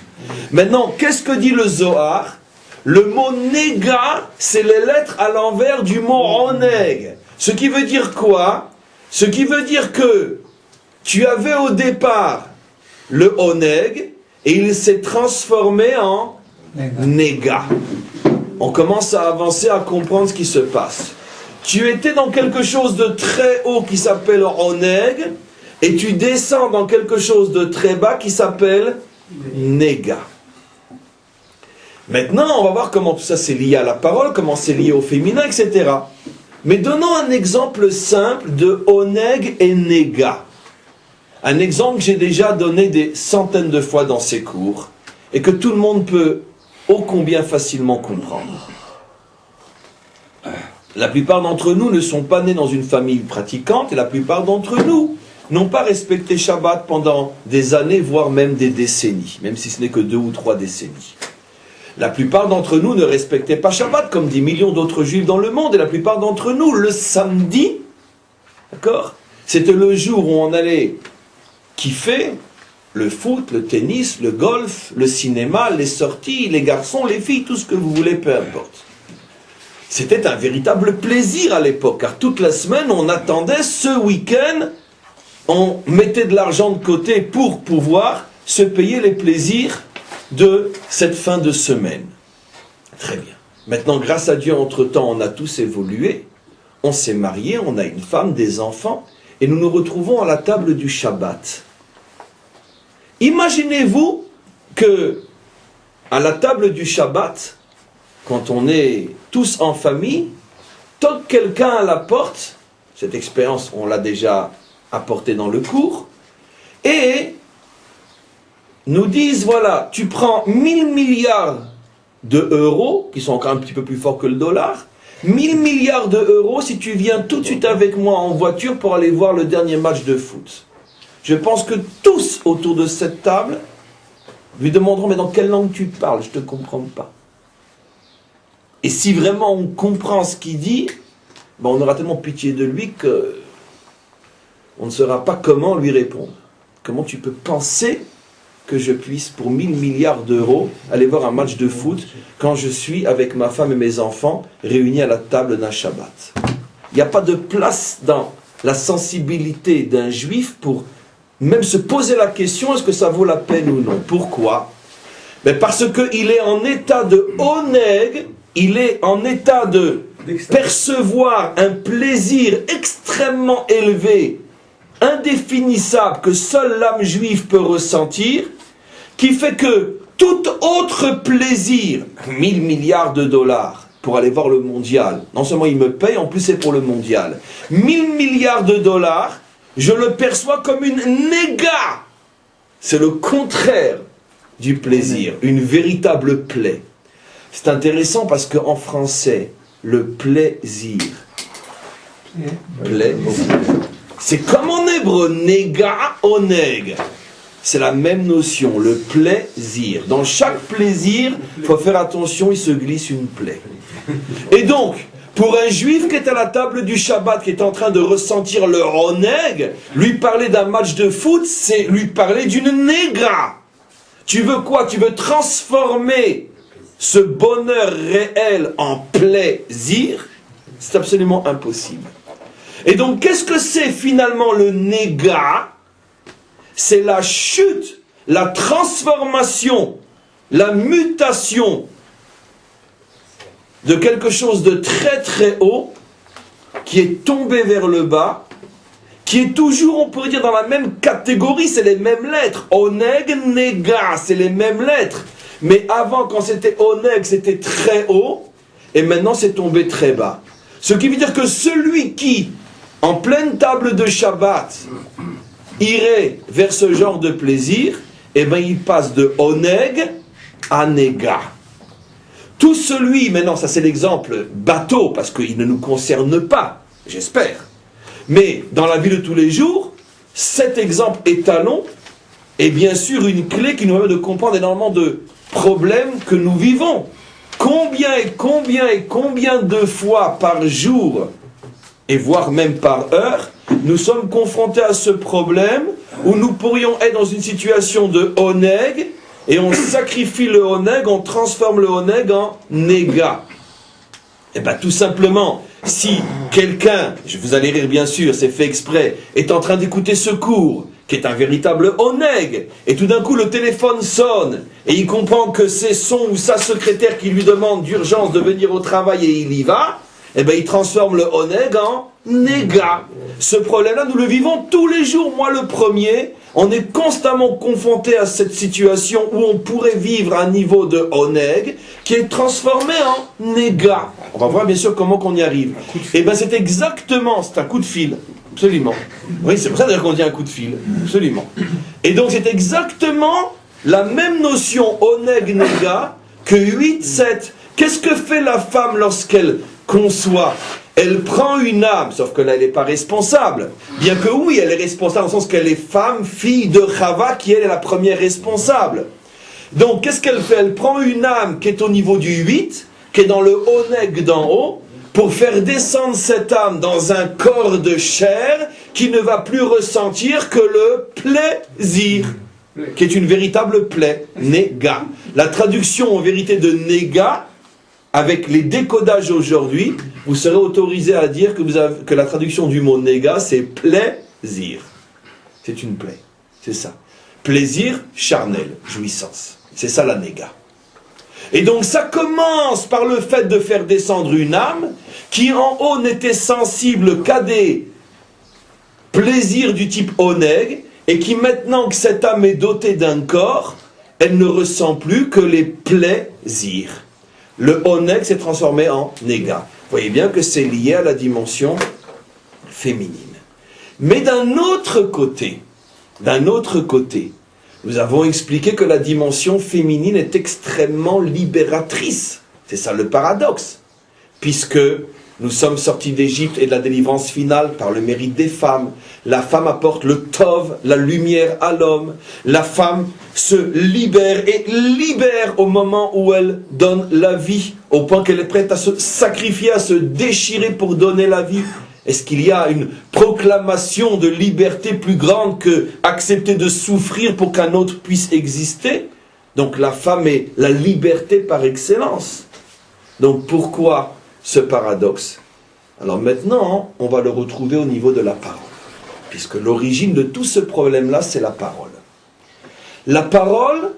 Maintenant, qu'est-ce que dit le Zohar? Le mot néga, c'est les lettres à l'envers du mot oneg. Ce qui veut dire quoi? Ce qui veut dire que tu avais au départ le oneg et il s'est transformé en néga. On commence à avancer, à comprendre ce qui se passe. Tu étais dans quelque chose de très haut qui s'appelle oneg et tu descends dans quelque chose de très bas qui s'appelle néga. Maintenant, on va voir comment tout ça c'est lié à la parole, comment c'est lié au féminin, etc. Mais donnons un exemple simple de oneg et néga. Un exemple que j'ai déjà donné des centaines de fois dans ces cours et que tout le monde peut ô combien facilement comprendre. La plupart d'entre nous ne sont pas nés dans une famille pratiquante et la plupart d'entre nous n'ont pas respecté Shabbat pendant des années, voire même des décennies, même si ce n'est que 2 ou 3 décennies. La plupart d'entre nous ne respectaient pas Shabbat, comme des millions d'autres juifs dans le monde, et la plupart d'entre nous, le samedi, d'accord, c'était le jour où on allait kiffer le foot, le tennis, le golf, le cinéma, les sorties, les garçons, les filles, tout ce que vous voulez, peu importe. C'était un véritable plaisir à l'époque, car toute la semaine, on attendait ce week-end, on mettait de l'argent de côté pour pouvoir se payer les plaisirs de cette fin de semaine. Très bien. Maintenant, grâce à Dieu, entre-temps, on a tous évolué, on s'est mariés, on a une femme, des enfants, et nous nous retrouvons à la table du Shabbat. Imaginez-vous que, à la table du Shabbat, quand on est tous en famille, toque quelqu'un à la porte, cette expérience, on l'a déjà apportée dans le cours, et nous disent, voilà, tu prends 1000 milliards d'euros, qui sont encore un petit peu plus forts que le dollar, 1000 milliards d'euros si tu viens tout de suite avec moi en voiture pour aller voir le dernier match de foot. Je pense que tous autour de cette table lui demanderont, mais dans quelle langue tu parles? Je ne te comprends pas. Et si vraiment on comprend ce qu'il dit, ben on aura tellement pitié de lui que on ne saura pas comment lui répondre. Comment tu peux penser que je puisse, pour 1000 milliards d'euros, aller voir un match de foot quand je suis avec ma femme et mes enfants réunis à la table d'un Shabbat? Il n'y a pas de place dans la sensibilité d'un juif pour même se poser la question, est-ce que ça vaut la peine ou non? Pourquoi? Mais parce qu'il est en état de oneg, il est en état de percevoir un plaisir extrêmement élevé, indéfinissable, que seule l'âme juive peut ressentir, qui fait que tout autre plaisir, 1000 milliards de dollars pour aller voir le mondial, non seulement il me paye, en plus c'est pour le mondial, 1000 milliards de dollars, je le perçois comme une néga. C'est le contraire du plaisir, une véritable plaie. C'est intéressant parce qu'en français, le plaisir, plaie, c'est comme en hébreu, néga, oneg. C'est la même notion, le plaisir. Dans chaque plaisir, il faut faire attention, il se glisse une plaie. Et donc, pour un juif qui est à la table du Shabbat, qui est en train de ressentir le oneg, lui parler d'un match de foot, c'est lui parler d'une négra. Tu veux quoi? Tu veux transformer ce bonheur réel en plaisir? C'est absolument impossible. Et donc, qu'est-ce que c'est finalement le néga? C'est la chute, la transformation, la mutation de quelque chose de très très haut qui est tombé vers le bas, qui est toujours, on pourrait dire, dans la même catégorie, c'est les mêmes lettres. Oneg, néga, c'est les mêmes lettres. Mais avant, quand c'était oneg, c'était très haut, et maintenant c'est tombé très bas. Ce qui veut dire que celui qui, en pleine table de Shabbat, irait vers ce genre de plaisir, eh bien il passe de oneg à néga. Tout celui, maintenant ça c'est l'exemple bateau, parce qu'il ne nous concerne pas, j'espère. Mais dans la vie de tous les jours, cet exemple étalon est bien sûr une clé qui nous permet de comprendre énormément de problèmes que nous vivons. Combien de fois par jour, et voire même par heure, nous sommes confrontés à ce problème où nous pourrions être dans une situation de oneg, et on sacrifie le oneg, on transforme le oneg en néga. Et bien tout simplement, si quelqu'un, vous allez rire bien sûr, c'est fait exprès, est en train d'écouter ce cours, qui est un véritable oneg, et tout d'un coup le téléphone sonne, et il comprend que c'est son ou sa secrétaire qui lui demande d'urgence de venir au travail et il y va, et bien il transforme le oneg en néga. Ce problème-là, nous le vivons tous les jours, moi le premier. On est constamment confronté à cette situation où on pourrait vivre un niveau de oneg qui est transformé en néga. On va voir bien sûr comment qu'on y arrive. Et bien c'est exactement, c'est un coup de fil, absolument. Oui, c'est pour ça d'ailleurs qu'on dit un coup de fil, absolument. Et donc c'est exactement la même notion oneg-néga que 8-7. Qu'est-ce que fait la femme lorsqu'elle conçoit? Elle prend une âme, sauf que là, elle n'est pas responsable. Bien que oui, elle est responsable, dans le sens qu'elle est femme, fille de Chava, qui elle est la première responsable. Donc, qu'est-ce qu'elle fait? Elle prend une âme qui est au niveau du 8, qui est dans le Oneg d'en haut, pour faire descendre cette âme dans un corps de chair qui ne va plus ressentir que le plaisir, qui est une véritable plaie, Nega. La traduction en vérité de Nega, avec les décodages aujourd'hui, vous serez autorisé à dire que la traduction du mot Nega, c'est plaisir. C'est une plaie, c'est ça. Plaisir charnel, jouissance. C'est ça la Nega. Et donc ça commence par le fait de faire descendre une âme qui en haut n'était sensible qu'à des plaisirs du type Oneg, et qui maintenant que cette âme est dotée d'un corps, elle ne ressent plus que les plaisirs. Le Oneg s'est transformé en Nega. Vous voyez bien que c'est lié à la dimension féminine. Mais d'un autre côté, nous avons expliqué que la dimension féminine est extrêmement libératrice. C'est ça le paradoxe. Puisque nous sommes sortis d'Égypte et de la délivrance finale par le mérite des femmes. La femme apporte le Tov, la lumière à l'homme. La femme se libère et libère au moment où elle donne la vie, au point qu'elle est prête à se sacrifier, à se déchirer pour donner la vie. Est-ce qu'il y a une proclamation de liberté plus grande que accepter de souffrir pour qu'un autre puisse exister? Donc la femme est la liberté par excellence. Donc pourquoi ce paradoxe? Alors maintenant, on va le retrouver au niveau de la parole. Puisque l'origine de tout ce problème-là, c'est la parole. La parole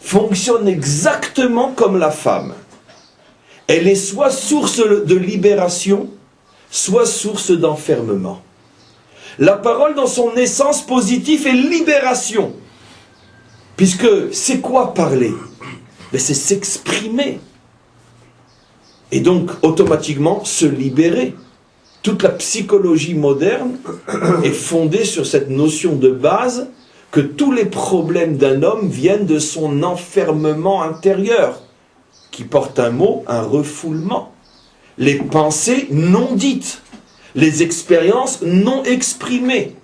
fonctionne exactement comme la femme. Elle est soit source de libération, soit source d'enfermement. La parole, dans son essence positive, est libération. Puisque c'est quoi parler? Mais c'est s'exprimer. Et donc, automatiquement, se libérer. Toute la psychologie moderne est fondée sur cette notion de base que tous les problèmes d'un homme viennent de son enfermement intérieur, qui porte un mot, un refoulement. Les pensées non dites, les expériences non exprimées.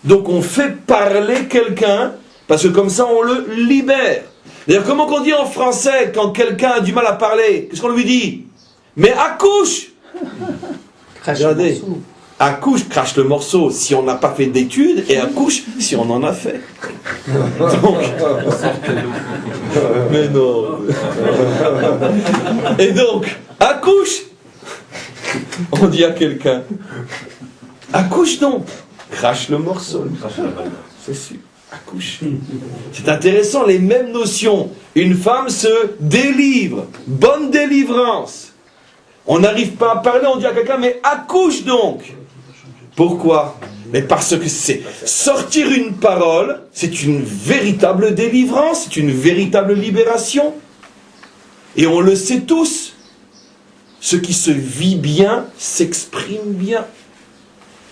Donc on fait parler quelqu'un, parce que comme ça on le libère. D'ailleurs, comment qu'on dit en français quand quelqu'un a du mal à parler? Qu'est-ce qu'on lui dit? Mais accouche! Regardez, accouche, crache le morceau si on n'a pas fait d'études, et accouche si on en a fait. Donc, mais non. Et donc, accouche! On dit à quelqu'un, accouche donc, crache le morceau. C'est sûr, accouche. C'est intéressant, les mêmes notions. Une femme se délivre, bonne délivrance. On n'arrive pas à parler, on dit à quelqu'un, mais accouche donc. Pourquoi? Mais parce que c'est sortir une parole, c'est une véritable délivrance, c'est une véritable libération. Et on le sait tous. Ce qui se vit bien s'exprime bien.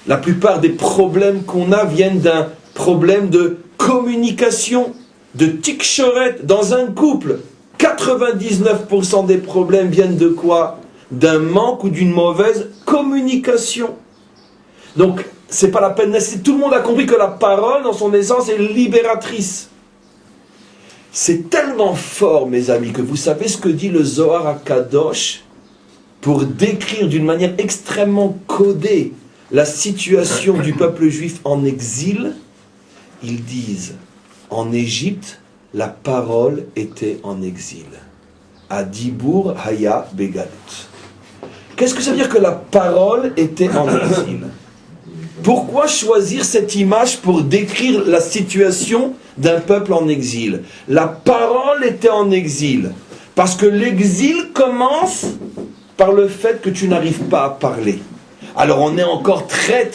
La plupart des problèmes qu'on a viennent d'un problème de communication, de tikchoret dans un couple. 99% des problèmes viennent de quoi? D'un manque ou d'une mauvaise communication. Donc, c'est pas la peine. Tout le monde a compris que la parole, dans son essence, est libératrice. C'est tellement fort, mes amis, que vous savez ce que dit le Zohar HaKadosh pour décrire d'une manière extrêmement codée la situation du peuple juif en exil. Ils disent, en Égypte, la parole était en exil. Adibur haya begalut. Qu'est-ce que ça veut dire que la parole était en exil? Pourquoi choisir cette image pour décrire la situation d'un peuple en exil? La parole était en exil. Parce que l'exil commence par le fait que tu n'arrives pas à parler. Alors on est encore très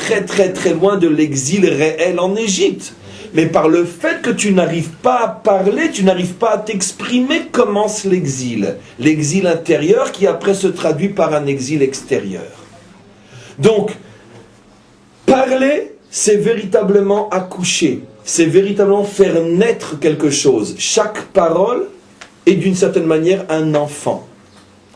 loin de l'exil réel en Égypte. Mais par le fait que tu n'arrives pas à parler, tu n'arrives pas à t'exprimer, commence l'exil. L'exil intérieur qui après se traduit par un exil extérieur. Donc, parler, c'est véritablement accoucher. C'est véritablement faire naître quelque chose. Chaque parole est d'une certaine manière un enfant.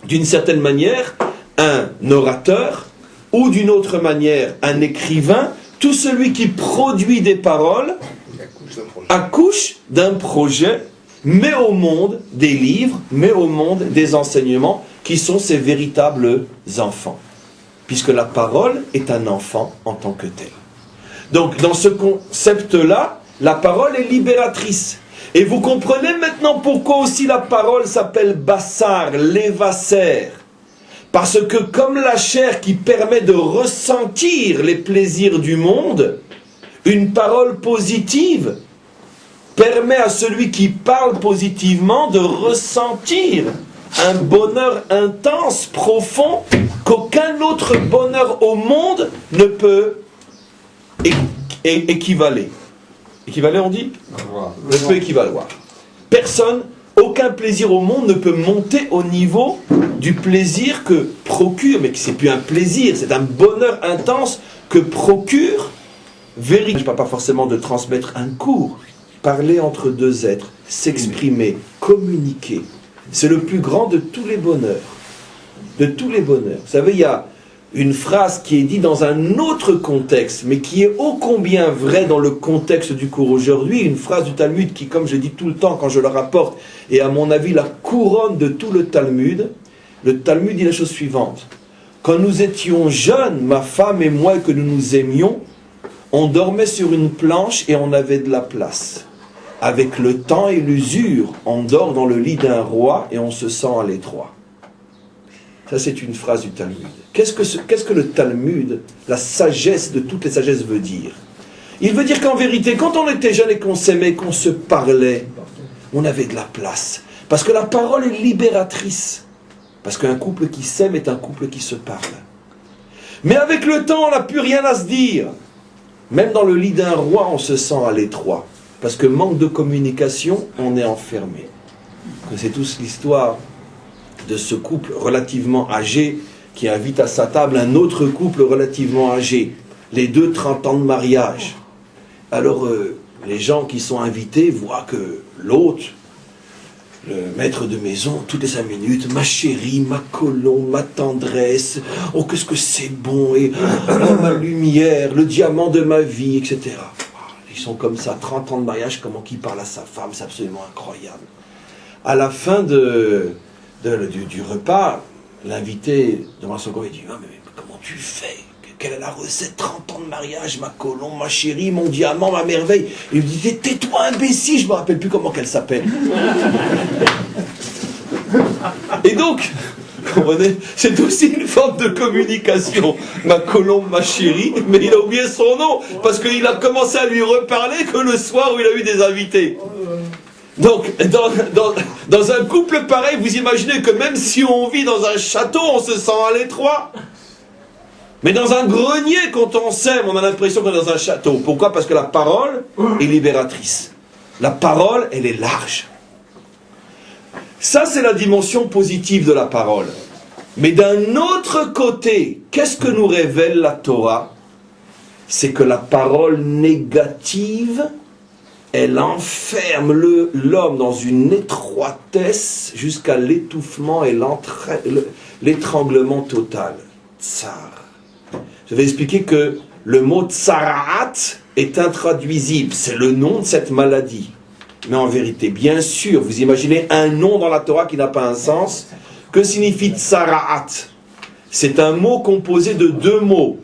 D'une certaine manière, un orateur ou d'une autre manière, un écrivain, tout celui qui produit des paroles accouche d'un projet, met au monde des livres, met au monde des enseignements qui sont ses véritables enfants. Puisque la parole est un enfant en tant que tel. Donc, dans ce concept-là, la parole est libératrice. Et vous comprenez maintenant pourquoi aussi la parole s'appelle Bassar, l'évassaire. Parce que comme la chair qui permet de ressentir les plaisirs du monde, une parole positive permet à celui qui parle positivement de ressentir un bonheur intense, profond, qu'aucun autre bonheur au monde ne peut équivaler. Équivaler, on dit ? Ne peut équivaloir. Personne, aucun plaisir au monde ne peut monter au niveau du plaisir que procure, mais c'est plus un plaisir, c'est un bonheur intense que procure. Je ne parle pas forcément de transmettre un cours. Parler entre deux êtres, s'exprimer, communiquer. C'est le plus grand de tous les bonheurs. De tous les bonheurs. Vous savez, il y a une phrase qui est dite dans un autre contexte, mais qui est ô combien vraie dans le contexte du cours aujourd'hui. Une phrase du Talmud qui, comme je dis tout le temps quand je la rapporte, est à mon avis la couronne de tout le Talmud. Le Talmud dit la chose suivante. Quand nous étions jeunes, ma femme et moi, et que nous nous aimions, on dormait sur une planche et on avait de la place. Avec le temps et l'usure, on dort dans le lit d'un roi et on se sent à l'étroit. Ça, c'est une phrase du Talmud. Qu'est-ce que le Talmud, la sagesse de toutes les sagesses, veut dire? Il veut dire qu'en vérité, quand on était jeune et qu'on s'aimait, qu'on se parlait, on avait de la place. Parce que la parole est libératrice. Parce qu'un couple qui s'aime est un couple qui se parle. Mais avec le temps, on n'a plus rien à se dire. Même dans le lit d'un roi, on se sent à l'étroit. Parce que manque de communication, on est enfermé. C'est tous l'histoire de ce couple relativement âgé qui invite à sa table un autre couple relativement âgé. Les deux 30 ans de mariage. Alors, les gens qui sont invités voient que l'autre, le maître de maison, toutes les 5 minutes, ma chérie, ma colombe, ma tendresse, oh qu'est-ce que c'est bon, et oh, ma lumière, le diamant de ma vie, etc. Ils sont comme ça, 30 ans de mariage, comment qu'il parle à sa femme, c'est absolument incroyable. À la fin du repas, l'invité devant son corps, il dit ah, mais comment tu fais? Quelle est la recette? 30 ans de mariage, ma colombe, ma chérie, mon diamant, ma merveille. Il lui dit tais-toi imbécile, je ne me rappelle plus comment qu'elle s'appelle. Et donc, vous comprenez, c'est aussi une forme de communication. Ma colombe, ma chérie, mais il a oublié son nom, parce qu'il a commencé à lui reparler que le soir où il a eu des invités. Donc, dans un couple pareil, vous imaginez que même si on vit dans un château, on se sent à l'étroit. Mais dans un grenier, quand on s'aime, on a l'impression qu'on est dans un château. Pourquoi? Parce que la parole est libératrice. La parole, elle est large. Ça, c'est la dimension positive de la parole. Mais d'un autre côté, qu'est-ce que nous révèle la Torah? C'est que la parole négative, elle enferme l'homme dans une étroitesse jusqu'à l'étouffement et l'étranglement total. Tsar. Je vais expliquer que le mot tsaraat est intraduisible. C'est le nom de cette maladie. Mais en vérité, bien sûr, vous imaginez un nom dans la Torah qui n'a pas un sens. Que signifie tsaraat? C'est un mot composé de 2 mots.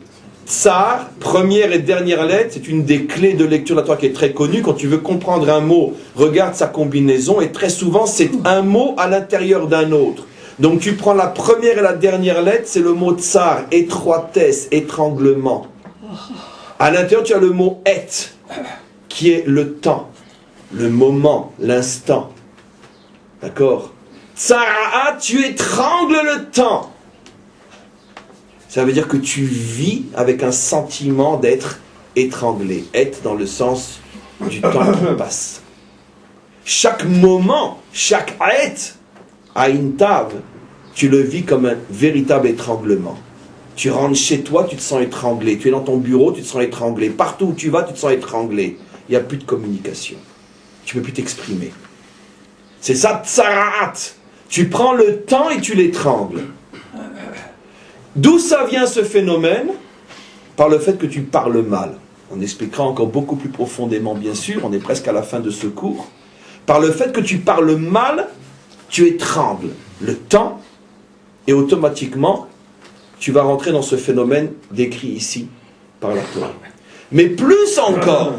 Tsar, première et dernière lettre, c'est une des clés de lecture de la Torah qui est très connue. Quand tu veux comprendre un mot, regarde sa combinaison. Et très souvent, c'est un mot à l'intérieur d'un autre. Donc tu prends la première et la dernière lettre, c'est le mot tsar, étroitesse, étranglement. À l'intérieur, tu as le mot et, qui est le temps, le moment, l'instant. D'accord? Tsaraat, tu étrangles le temps. Ça veut dire que tu vis avec un sentiment d'être étranglé. Être dans le sens du temps qui passe. Chaque moment, chaque et, Aïn Tav, tu le vis comme un véritable étranglement. Tu rentres chez toi, tu te sens étranglé. Tu es dans ton bureau, tu te sens étranglé. Partout où tu vas, tu te sens étranglé. Il n'y a plus de communication. Tu ne peux plus t'exprimer. C'est ça, tsaraat. Tu prends le temps et tu l'étrangles. D'où ça vient ce phénomène? Par le fait que tu parles mal. On expliquera encore beaucoup plus profondément, bien sûr, on est presque à la fin de ce cours. Par le fait que tu parles mal, tu étrangles le temps et automatiquement, tu vas rentrer dans ce phénomène décrit ici par la Torah. Mais plus encore,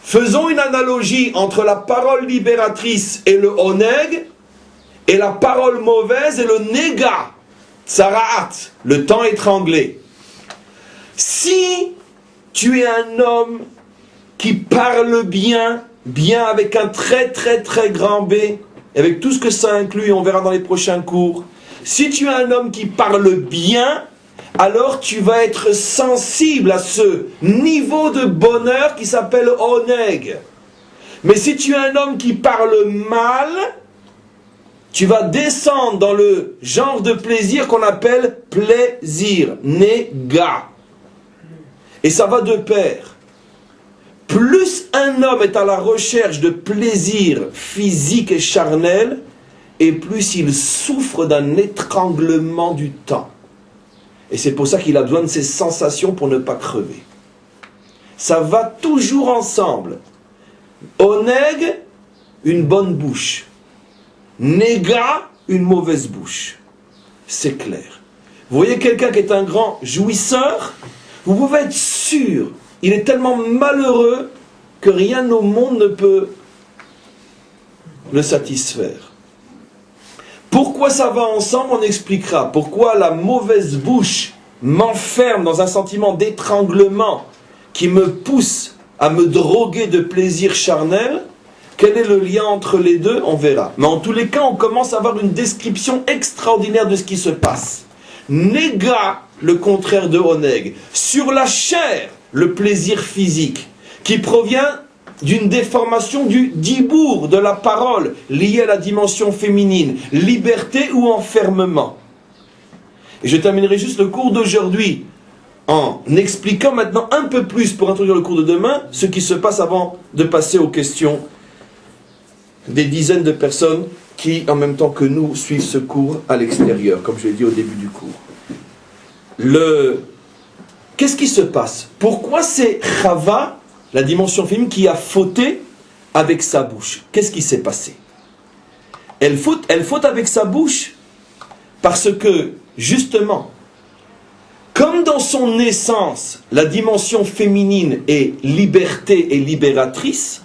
faisons une analogie entre la parole libératrice et le oneg, et la parole mauvaise et le néga, tsaraat, le temps étranglé. Si tu es un homme qui parle bien, bien avec un très très très grand B, avec tout ce que ça inclut, et on verra dans les prochains cours. Si tu es un homme qui parle bien, alors tu vas être sensible à ce niveau de bonheur qui s'appelle oneg. Mais si tu es un homme qui parle mal, tu vas descendre dans le genre de plaisir qu'on appelle plaisir, néga. Et ça va de pair. Plus un homme est à la recherche de plaisir physique et charnel, et plus il souffre d'un étranglement du temps. Et c'est pour ça qu'il a besoin de ces sensations pour ne pas crever. Ça va toujours ensemble. Oneg, une bonne bouche. Néga, une mauvaise bouche. C'est clair. Vous voyez quelqu'un qui est un grand jouisseur, vous pouvez être sûr, il est tellement malheureux que rien au monde ne peut le satisfaire. Pourquoi ça va ensemble, on expliquera. Pourquoi la mauvaise bouche m'enferme dans un sentiment d'étranglement qui me pousse à me droguer de plaisir charnel. Quel est le lien entre les deux? On verra. Mais en tous les cas, on commence à avoir une description extraordinaire de ce qui se passe. Néga, le contraire de oneg. Sur la chair, le plaisir physique, qui provient d'une déformation du dibour, de la parole, liée à la dimension féminine, liberté ou enfermement. Et je terminerai juste le cours d'aujourd'hui en expliquant maintenant un peu plus, pour introduire le cours de demain, ce qui se passe avant de passer aux questions des dizaines de personnes qui, en même temps que nous, suivent ce cours à l'extérieur, comme je l'ai dit au début du cours. Qu'est-ce qui se passe? Pourquoi c'est Chava, la dimension féminine, qui a fauté avec sa bouche? Qu'est-ce qui s'est passé? Elle faute avec sa bouche parce que, justement, comme dans son essence, la dimension féminine est liberté et libératrice,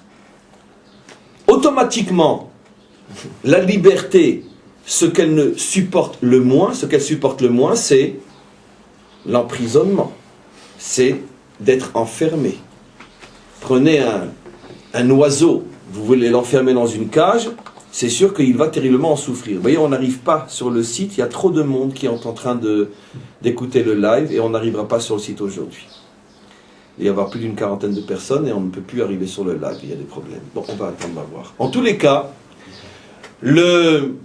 automatiquement, la liberté, ce qu'elle supporte le moins, c'est l'emprisonnement, c'est d'être enfermé. Prenez un oiseau, vous voulez l'enfermer dans une cage, c'est sûr qu'il va terriblement en souffrir. Vous voyez, on n'arrive pas sur le site, il y a trop de monde qui est en train d'écouter le live et on n'arrivera pas sur le site aujourd'hui. Il va y avoir plus d'une quarantaine de personnes et on ne peut plus arriver sur le live, il y a des problèmes. Bon, on va attendre à voir. En tous les cas, une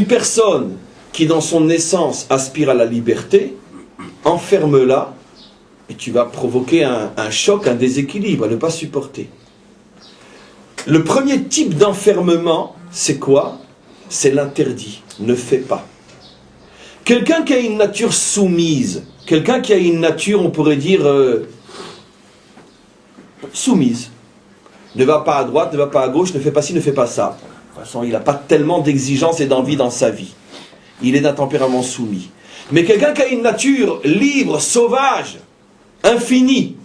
personne qui dans son essence aspire à la liberté, enferme-la et tu vas provoquer un choc, un déséquilibre, à ne pas supporter. Le premier type d'enfermement, c'est quoi? C'est l'interdit. Ne fais pas. Quelqu'un qui a une nature soumise, quelqu'un qui a une nature, on pourrait dire, soumise. Ne va pas à droite, ne va pas à gauche, ne fais pas ci, ne fais pas ça. De toute façon, il n'a pas tellement d'exigence et d'envie dans sa vie. Il est d'un tempérament soumis. Mais quelqu'un qui a une nature libre, sauvage, infinie,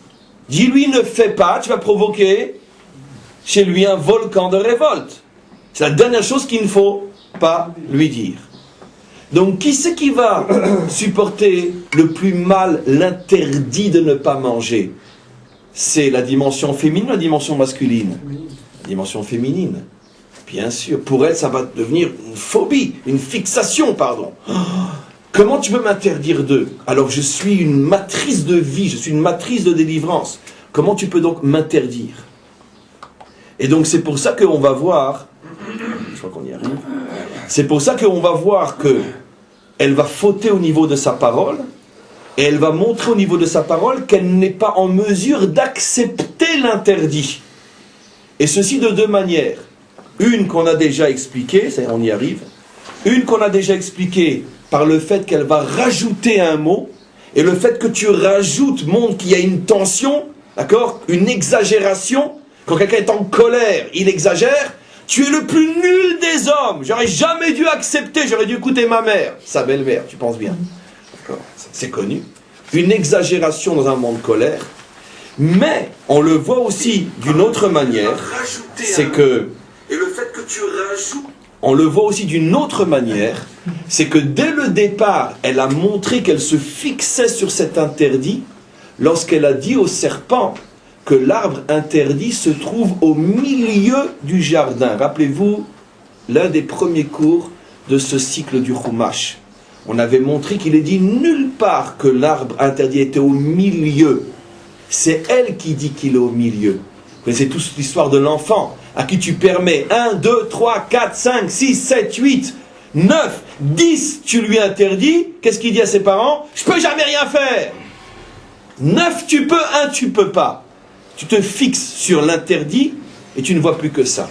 dis-lui ne fais pas, tu vas provoquer chez lui un volcan de révolte. C'est la dernière chose qu'il ne faut pas lui dire. Donc qui c'est qui va supporter le plus mal l'interdit de ne pas manger? C'est la dimension féminine ou la dimension masculine? La dimension féminine. Bien sûr, pour elle ça va devenir une phobie, une fixation, pardon. Comment tu peux m'interdire d'eux? Alors je suis une matrice de vie, je suis une matrice de délivrance. Comment tu peux donc m'interdire? Et donc c'est pour ça qu'on va voir, je crois qu'on y arrive, c'est pour ça qu'on va voir qu'elle va fauter au niveau de sa parole, et elle va montrer au niveau de sa parole qu'elle n'est pas en mesure d'accepter l'interdit. Et ceci de deux manières. Une qu'on a déjà expliquée, on y arrive, une qu'on a déjà expliquée par le fait qu'elle va rajouter un mot, et le fait que tu rajoutes montre qu'il y a une tension, d'accord, une exagération. Quand quelqu'un est en colère, il exagère. Tu es le plus nul des hommes. J'aurais jamais dû accepter, j'aurais dû écouter ma mère, sa belle-mère, tu penses bien. D'accord, c'est connu. Une exagération dans un moment de colère. Mais on le voit aussi d'une autre manière, c'est que... Et le fait que tu rajoutes... On le voit aussi d'une autre manière, c'est que dès le départ, elle a montré qu'elle se fixait sur cet interdit lorsqu'elle a dit au serpent que l'arbre interdit se trouve au milieu du jardin. Rappelez-vous, l'un des premiers cours de ce cycle du Chumash. On avait montré qu'il est dit nulle part que l'arbre interdit était au milieu. C'est elle qui dit qu'il est au milieu. Vous connaissez tous l'histoire de l'enfant, à qui tu permets 1, 2, 3, 4, 5, 6, 7, 8, 9, 10, tu lui interdis. Qu'est-ce qu'il dit à ses parents? Je peux jamais rien faire. 9 tu peux, 1 tu peux pas. Tu te fixes sur l'interdit et tu ne vois plus que ça.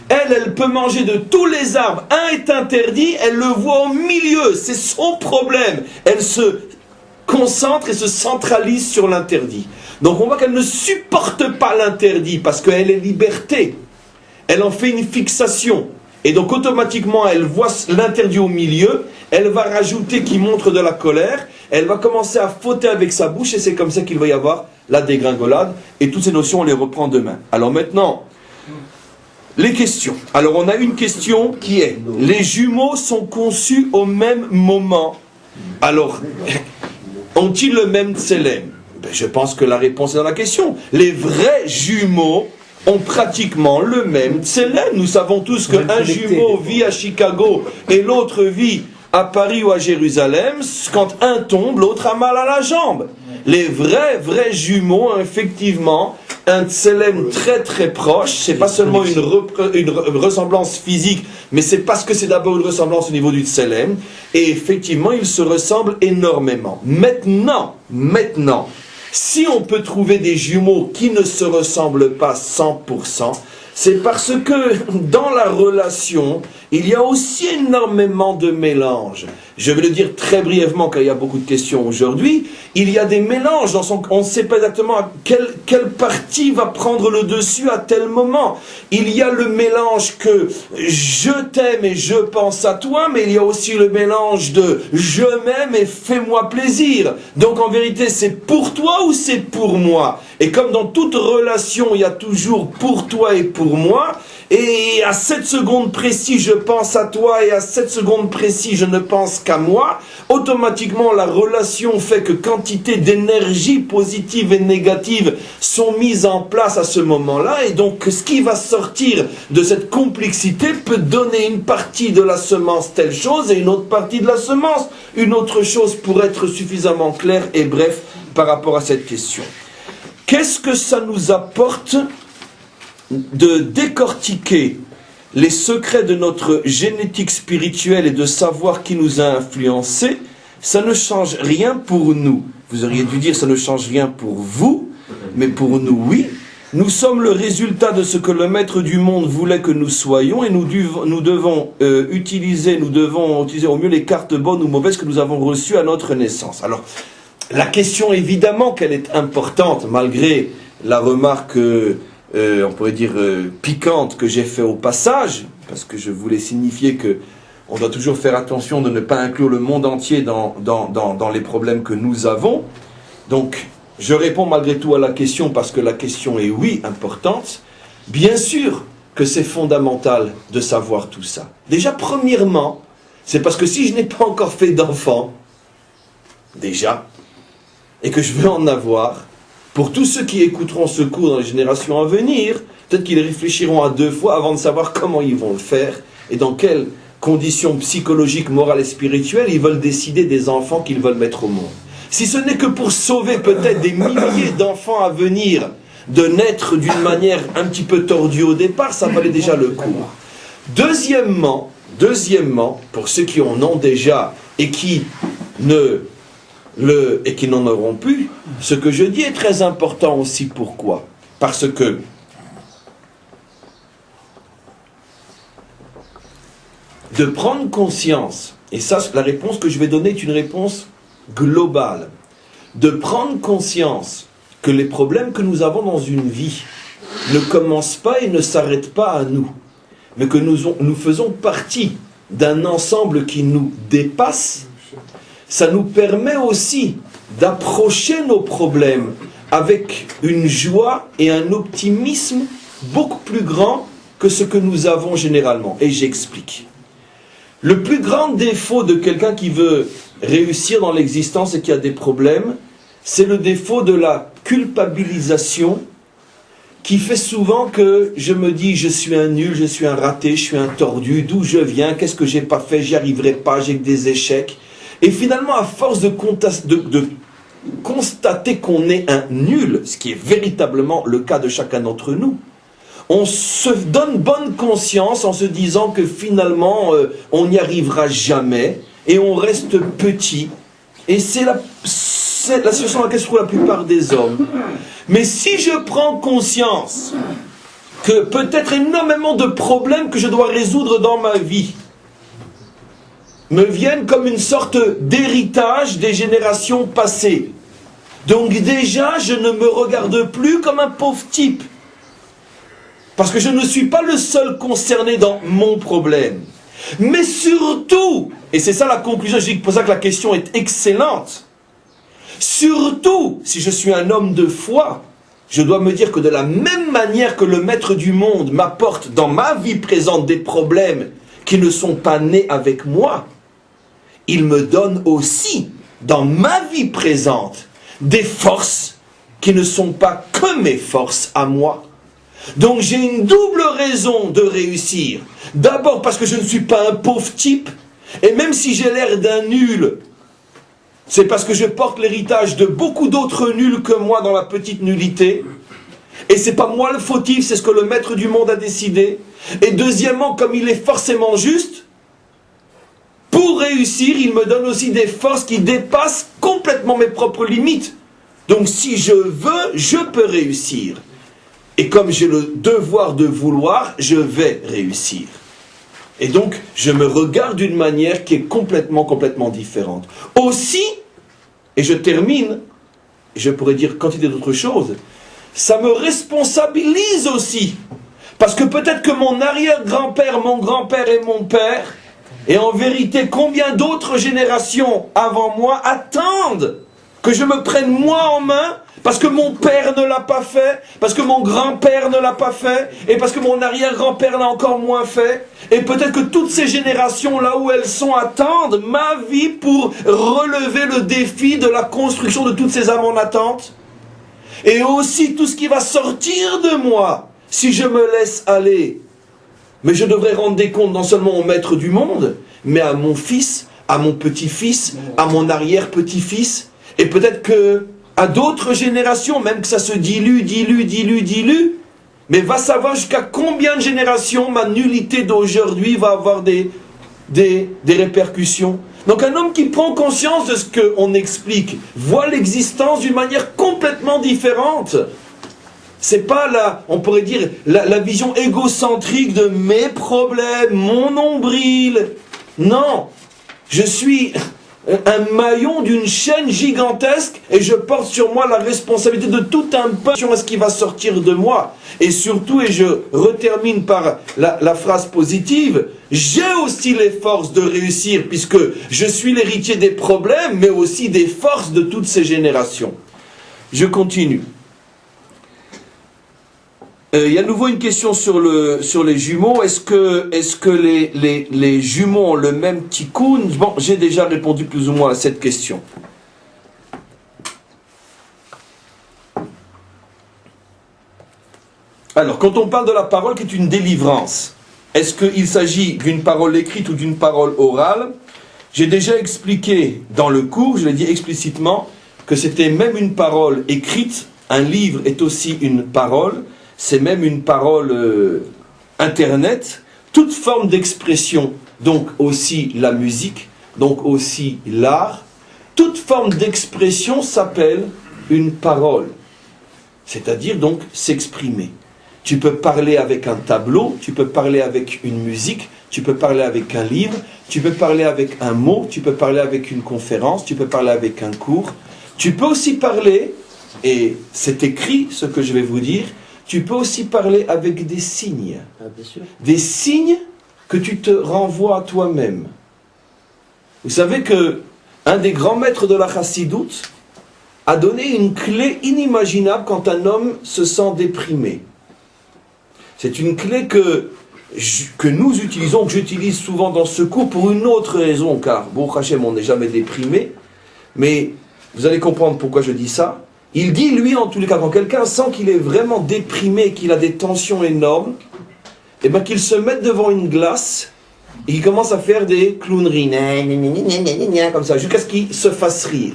Elle peut manger de tous les arbres. Un est interdit, elle le voit au milieu. C'est son problème. Elle se concentre et se centralise sur l'interdit. Donc on voit qu'elle ne supporte pas l'interdit parce qu'elle est liberté. Elle en fait une fixation. Et donc automatiquement elle voit l'interdit au milieu. Elle va rajouter qui montre de la colère. Elle va commencer à fauter avec sa bouche et c'est comme ça qu'il va y avoir la dégringolade. Et toutes ces notions on les reprend demain. Alors maintenant, les questions. Alors on a une question qui est: les jumeaux sont conçus au même moment. Alors, ont-ils le même tselem? Je pense que la réponse est dans la question. Les vrais jumeaux ont pratiquement le même tselem. Nous savons tous qu'un jumeau vit à Chicago et l'autre vit à Paris ou à Jérusalem. Quand un tombe, l'autre a mal à la jambe. Les vrais jumeaux ont effectivement un tselem très très proche. C'est pas seulement une ressemblance physique, mais c'est parce que c'est d'abord une ressemblance au niveau du tselem. Et effectivement, ils se ressemblent énormément. Maintenant, si on peut trouver des jumeaux qui ne se ressemblent pas 100%, c'est parce que dans la relation, il y a aussi énormément de mélanges. Je vais le dire très brièvement car il y a beaucoup de questions aujourd'hui. Il y a des mélanges, on ne sait pas exactement quelle partie va prendre le dessus à tel moment. Il y a le mélange que je t'aime et je pense à toi, mais il y a aussi le mélange de je m'aime et fais-moi plaisir. Donc en vérité, c'est pour toi ou c'est pour moi? Et comme dans toute relation, il y a toujours pour toi et pour moi, et à cette seconde précis, je pense à toi, et à cette seconde précis, je ne pense qu'à moi, automatiquement, la relation fait que quantité d'énergie positive et négative sont mises en place à ce moment-là, et donc ce qui va sortir de cette complexité peut donner une partie de la semence telle chose, et une autre partie de la semence une autre chose, pour être suffisamment clair et bref par rapport à cette question. Qu'est-ce que ça nous apporte de décortiquer les secrets de notre génétique spirituelle et de savoir qui nous a influencés? Ça ne change rien pour nous. Vous auriez dû dire ça ne change rien pour vous, mais pour nous, oui. Nous sommes le résultat de ce que le maître du monde voulait que nous soyons, et nous devons utiliser au mieux les cartes bonnes ou mauvaises que nous avons reçues à notre naissance. Alors, la question évidemment qu'elle est importante, malgré la remarque on pourrait dire piquante que j'ai fait au passage, parce que je voulais signifier que on doit toujours faire attention de ne pas inclure le monde entier dans les problèmes que nous avons. Donc, je réponds malgré tout à la question parce que la question est oui, importante. Bien sûr que c'est fondamental de savoir tout ça. Déjà, premièrement, c'est parce que si je n'ai pas encore fait d'enfant, déjà, et que je veux en avoir, pour tous ceux qui écouteront ce cours dans les générations à venir, peut-être qu'ils réfléchiront à 2 fois avant de savoir comment ils vont le faire et dans quelles conditions psychologiques, morales et spirituelles ils veulent décider des enfants qu'ils veulent mettre au monde. Si ce n'est que pour sauver peut-être des milliers d'enfants à venir de naître d'une manière un petit peu tordue au départ, ça valait déjà le coup. Deuxièmement, pour ceux qui en ont déjà et qui n'en auront plus, ce que je dis est très important aussi. Pourquoi? Parce que de prendre conscience et ça, la réponse que je vais donner est une réponse globale, de prendre conscience que les problèmes que nous avons dans une vie ne commencent pas et ne s'arrêtent pas à nous, mais que nous faisons partie d'un ensemble qui nous dépasse. Ça nous permet aussi d'approcher nos problèmes avec une joie et un optimisme beaucoup plus grand que ce que nous avons généralement. Et j'explique. Le plus grand défaut de quelqu'un qui veut réussir dans l'existence et qui a des problèmes, c'est le défaut de la culpabilisation qui fait souvent que je me dis je suis un nul, je suis un raté, je suis un tordu, d'où je viens, qu'est-ce que j'ai pas fait, j'y arriverai pas, j'ai que des échecs. Et finalement, à force de constater qu'on est un nul, ce qui est véritablement le cas de chacun d'entre nous, on se donne bonne conscience en se disant que finalement, on n'y arrivera jamais, et on reste petit. Et c'est la situation dans laquelle se trouve la plupart des hommes. Mais si je prends conscience que peut-être énormément de problèmes que je dois résoudre dans ma vie me viennent comme une sorte d'héritage des générations passées. Donc déjà, je ne me regarde plus comme un pauvre type. Parce que je ne suis pas le seul concerné dans mon problème. Mais surtout, et c'est ça la conclusion, c'est pour ça que la question est excellente, surtout, si je suis un homme de foi, je dois me dire que de la même manière que le maître du monde m'apporte dans ma vie présente des problèmes qui ne sont pas nés avec moi, il me donne aussi, dans ma vie présente, des forces qui ne sont pas que mes forces à moi. Donc j'ai une double raison de réussir. D'abord parce que je ne suis pas un pauvre type, et même si j'ai l'air d'un nul, c'est parce que je porte l'héritage de beaucoup d'autres nuls que moi dans la petite nullité. Et c'est pas moi le fautif, c'est ce que le maître du monde a décidé. Et deuxièmement, comme il est forcément juste, pour réussir, il me donne aussi des forces qui dépassent complètement mes propres limites. Donc si je veux, je peux réussir. Et comme j'ai le devoir de vouloir, je vais réussir. Et donc, je me regarde d'une manière qui est complètement différente. Aussi, et je termine, je pourrais dire quantité d'autres choses, ça me responsabilise aussi. Parce que peut-être que mon arrière-grand-père, mon grand-père et mon père, et en vérité, combien d'autres générations avant moi attendent que je me prenne moi en main, parce que mon père ne l'a pas fait, parce que mon grand-père ne l'a pas fait, et parce que mon arrière-grand-père l'a encore moins fait. Et peut-être que toutes ces générations, là où elles sont, attendent ma vie pour relever le défi de la construction de toutes ces âmes en attente. Et aussi tout ce qui va sortir de moi, si je me laisse aller. Mais je devrais rendre des comptes non seulement au maître du monde, mais à mon fils, à mon petit-fils, à mon arrière-petit-fils, et peut-être que à d'autres générations, même que ça se dilue, mais va savoir jusqu'à combien de générations ma nullité d'aujourd'hui va avoir des répercussions. Donc un homme qui prend conscience de ce qu'on explique, voit l'existence d'une manière complètement différente. C'est pas on pourrait dire, la vision égocentrique de mes problèmes, mon nombril. Non, je suis un maillon d'une chaîne gigantesque et je porte sur moi la responsabilité de tout un peuple à ce qui va sortir de moi. Et surtout, et je retermine par la phrase positive, j'ai aussi les forces de réussir puisque je suis l'héritier des problèmes mais aussi des forces de toutes ces générations. Je continue. Il y a à nouveau une question sur les jumeaux. Est-ce que les jumeaux ont le même tikkun? Bon, j'ai déjà répondu plus ou moins à cette question. Alors, quand on parle de la parole qui est une délivrance, est-ce qu'il s'agit d'une parole écrite ou d'une parole orale? J'ai déjà expliqué dans le cours, je l'ai dit explicitement, que c'était même une parole écrite. Un livre est aussi une parole. C'est même une parole internet, toute forme d'expression, donc aussi la musique, donc aussi l'art, toute forme d'expression s'appelle une parole, c'est-à-dire donc s'exprimer. Tu peux parler avec un tableau, tu peux parler avec une musique, tu peux parler avec un livre, tu peux parler avec un mot, tu peux parler avec une conférence, tu peux parler avec un cours. Tu peux aussi parler, et c'est écrit ce que je vais vous dire, tu peux aussi parler avec des signes. Ah, bien sûr. Des signes que tu te renvoies à toi-même. Vous savez que un des grands maîtres de la chassidoute a donné une clé inimaginable quand un homme se sent déprimé. C'est une clé que nous utilisons, que j'utilise souvent dans ce cours pour une autre raison, car, bon, Hachem, on n'est jamais déprimé, mais vous allez comprendre pourquoi je dis ça. Il dit, lui, en tous les cas, quand quelqu'un sent qu'il est vraiment déprimé, qu'il a des tensions énormes, eh bien, qu'il se mette devant une glace et qu'il commence à faire des clowneries, comme ça, jusqu'à ce qu'il se fasse rire.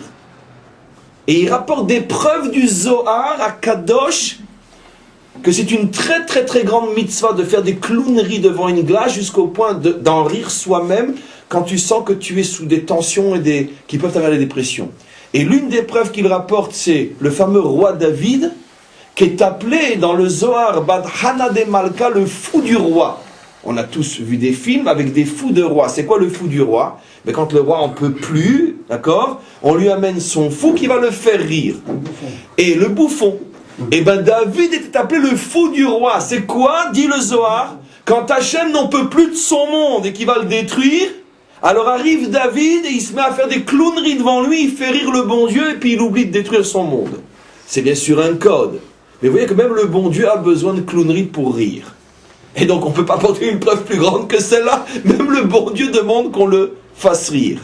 Et il rapporte des preuves du Zohar à Kadosh, que c'est une très très très grande mitzvah de faire des clowneries devant une glace jusqu'au point d'en rire soi-même quand tu sens que tu es sous des tensions et qui peuvent t'amener à la dépression. Et l'une des preuves qu'il rapporte, c'est le fameux roi David, qui est appelé dans le Zohar Bad Hana de Malka, le fou du roi. On a tous vu des films avec des fous de roi. C'est quoi le fou du roi? Mais quand le roi en peut plus, d'accord, on lui amène son fou qui va le faire rire. Et le bouffon. Et ben David était appelé le fou du roi. C'est quoi, dit le Zohar? Quand Hachem n'en peut plus de son monde et qu'il va le détruire, alors arrive David et il se met à faire des clowneries devant lui, il fait rire le bon Dieu et puis il oublie de détruire son monde. C'est bien sûr un code. Mais vous voyez que même le bon Dieu a besoin de clowneries pour rire. Et donc on ne peut pas porter une preuve plus grande que celle-là. Même le bon Dieu demande qu'on le fasse rire.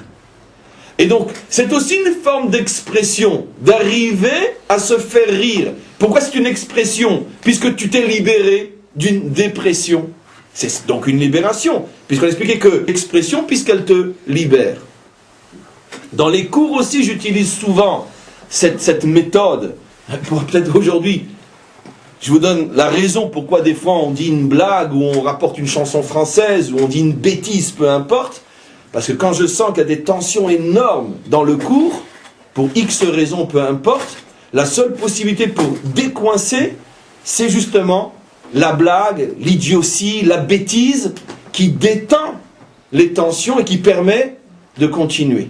Et donc c'est aussi une forme d'expression, d'arriver à se faire rire. Pourquoi c'est une expression? Puisque tu t'es libéré d'une dépression. C'est donc une libération, puisqu'on expliquait que l'expression, puisqu'elle te libère. Dans les cours aussi, j'utilise souvent cette méthode. Peut-être aujourd'hui, je vous donne la raison pourquoi des fois on dit une blague, ou on rapporte une chanson française, ou on dit une bêtise, peu importe. Parce que quand je sens qu'il y a des tensions énormes dans le cours, pour X raisons, peu importe, la seule possibilité pour décoincer, c'est justement la blague, l'idiotie, la bêtise qui détend les tensions et qui permet de continuer.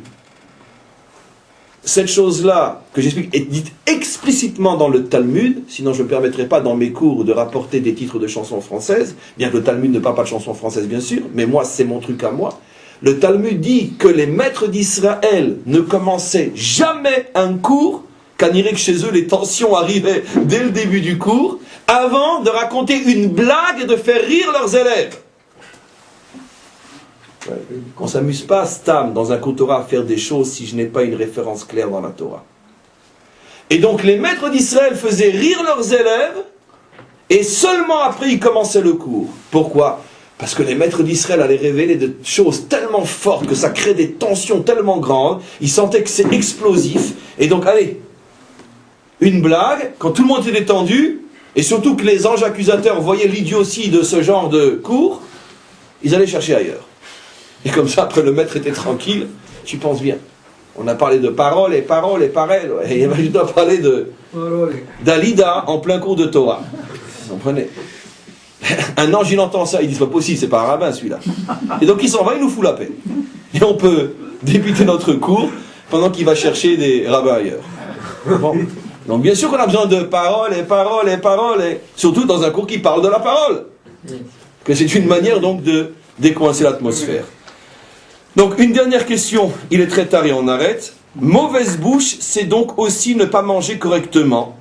Cette chose-là, que j'explique, est dite explicitement dans le Talmud, sinon je ne me permettrai pas dans mes cours de rapporter des titres de chansons françaises, bien que le Talmud ne parle pas de chansons françaises bien sûr, mais moi c'est mon truc à moi. Le Talmud dit que les maîtres d'Israël ne commençaient jamais un cours, qu'à dirait que chez eux les tensions arrivaient dès le début du cours, avant de raconter une blague et de faire rire leurs élèves. Ouais. Qu'on ne s'amuse pas, Stam, dans un cours Torah, à faire des choses si je n'ai pas une référence claire dans la Torah. Et donc les maîtres d'Israël faisaient rire leurs élèves, et seulement après ils commençaient le cours. Pourquoi? Parce que les maîtres d'Israël allaient révéler des choses tellement fortes, que ça crée des tensions tellement grandes, ils sentaient que c'est explosif, et donc allez, une blague, quand tout le monde était détendu, et surtout que les anges accusateurs voyaient l'idiotie de ce genre de cours, ils allaient chercher ailleurs. Et comme ça, après le maître était tranquille, tu penses bien. On a parlé de paroles et paroles et paroles, et je dois parler d'Alida en plein cours de Torah. Vous comprenez? Un ange, il entend ça, il dit c'est pas possible, c'est pas un rabbin celui-là. Et donc il s'en va, il nous fout la paix. Et on peut débuter notre cours pendant qu'il va chercher des rabbins ailleurs. Bon. Donc bien sûr qu'on a besoin de paroles et paroles et paroles, et surtout dans un cours qui parle de la parole. Que c'est une manière donc de décoincer l'atmosphère. Donc une dernière question, il est très tard et on arrête. Mauvaise bouche, c'est donc aussi ne pas manger correctement.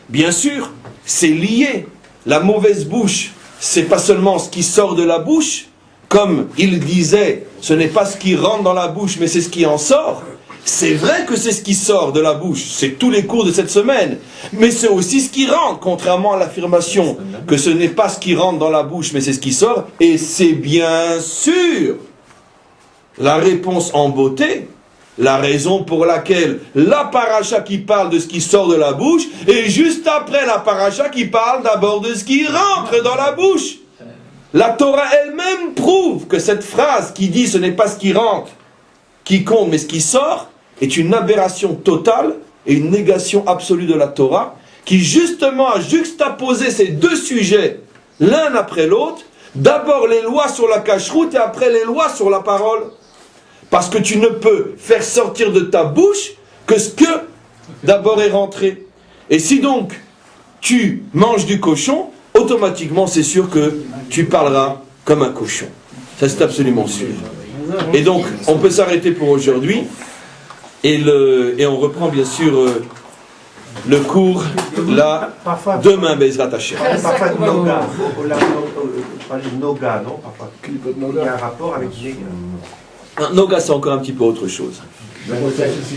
Bien sûr, c'est lié. La mauvaise bouche, c'est pas seulement ce qui sort de la bouche, comme il disait, ce n'est pas ce qui rentre dans la bouche, mais c'est ce qui en sort. C'est vrai que c'est ce qui sort de la bouche, c'est tous les cours de cette semaine, mais c'est aussi ce qui rentre, contrairement à l'affirmation que ce n'est pas ce qui rentre dans la bouche, mais c'est ce qui sort, et c'est bien sûr la réponse en beauté, la raison pour laquelle la paracha qui parle de ce qui sort de la bouche, et juste après la paracha qui parle d'abord de ce qui rentre dans la bouche. La Torah elle-même prouve que cette phrase qui dit ce n'est pas ce qui rentre qui compte, mais ce qui sort, est une aberration totale et une négation absolue de la Torah, qui justement a juxtaposé ces deux sujets, l'un après l'autre, D'abord les lois sur la cacheroute et après les lois sur la parole. Parce que tu ne peux faire sortir de ta bouche que ce que d'abord est rentré. Et si donc tu manges du cochon, automatiquement c'est sûr que tu parleras comme un cochon. Ça c'est absolument sûr. Et donc on peut s'arrêter pour aujourd'hui et on reprend bien sûr le cours là demain Bezrat Hashem. Parfois Noga, Noga, non? Parfois. Il y a un rapport avec Noga. Noga c'est encore un petit peu autre chose.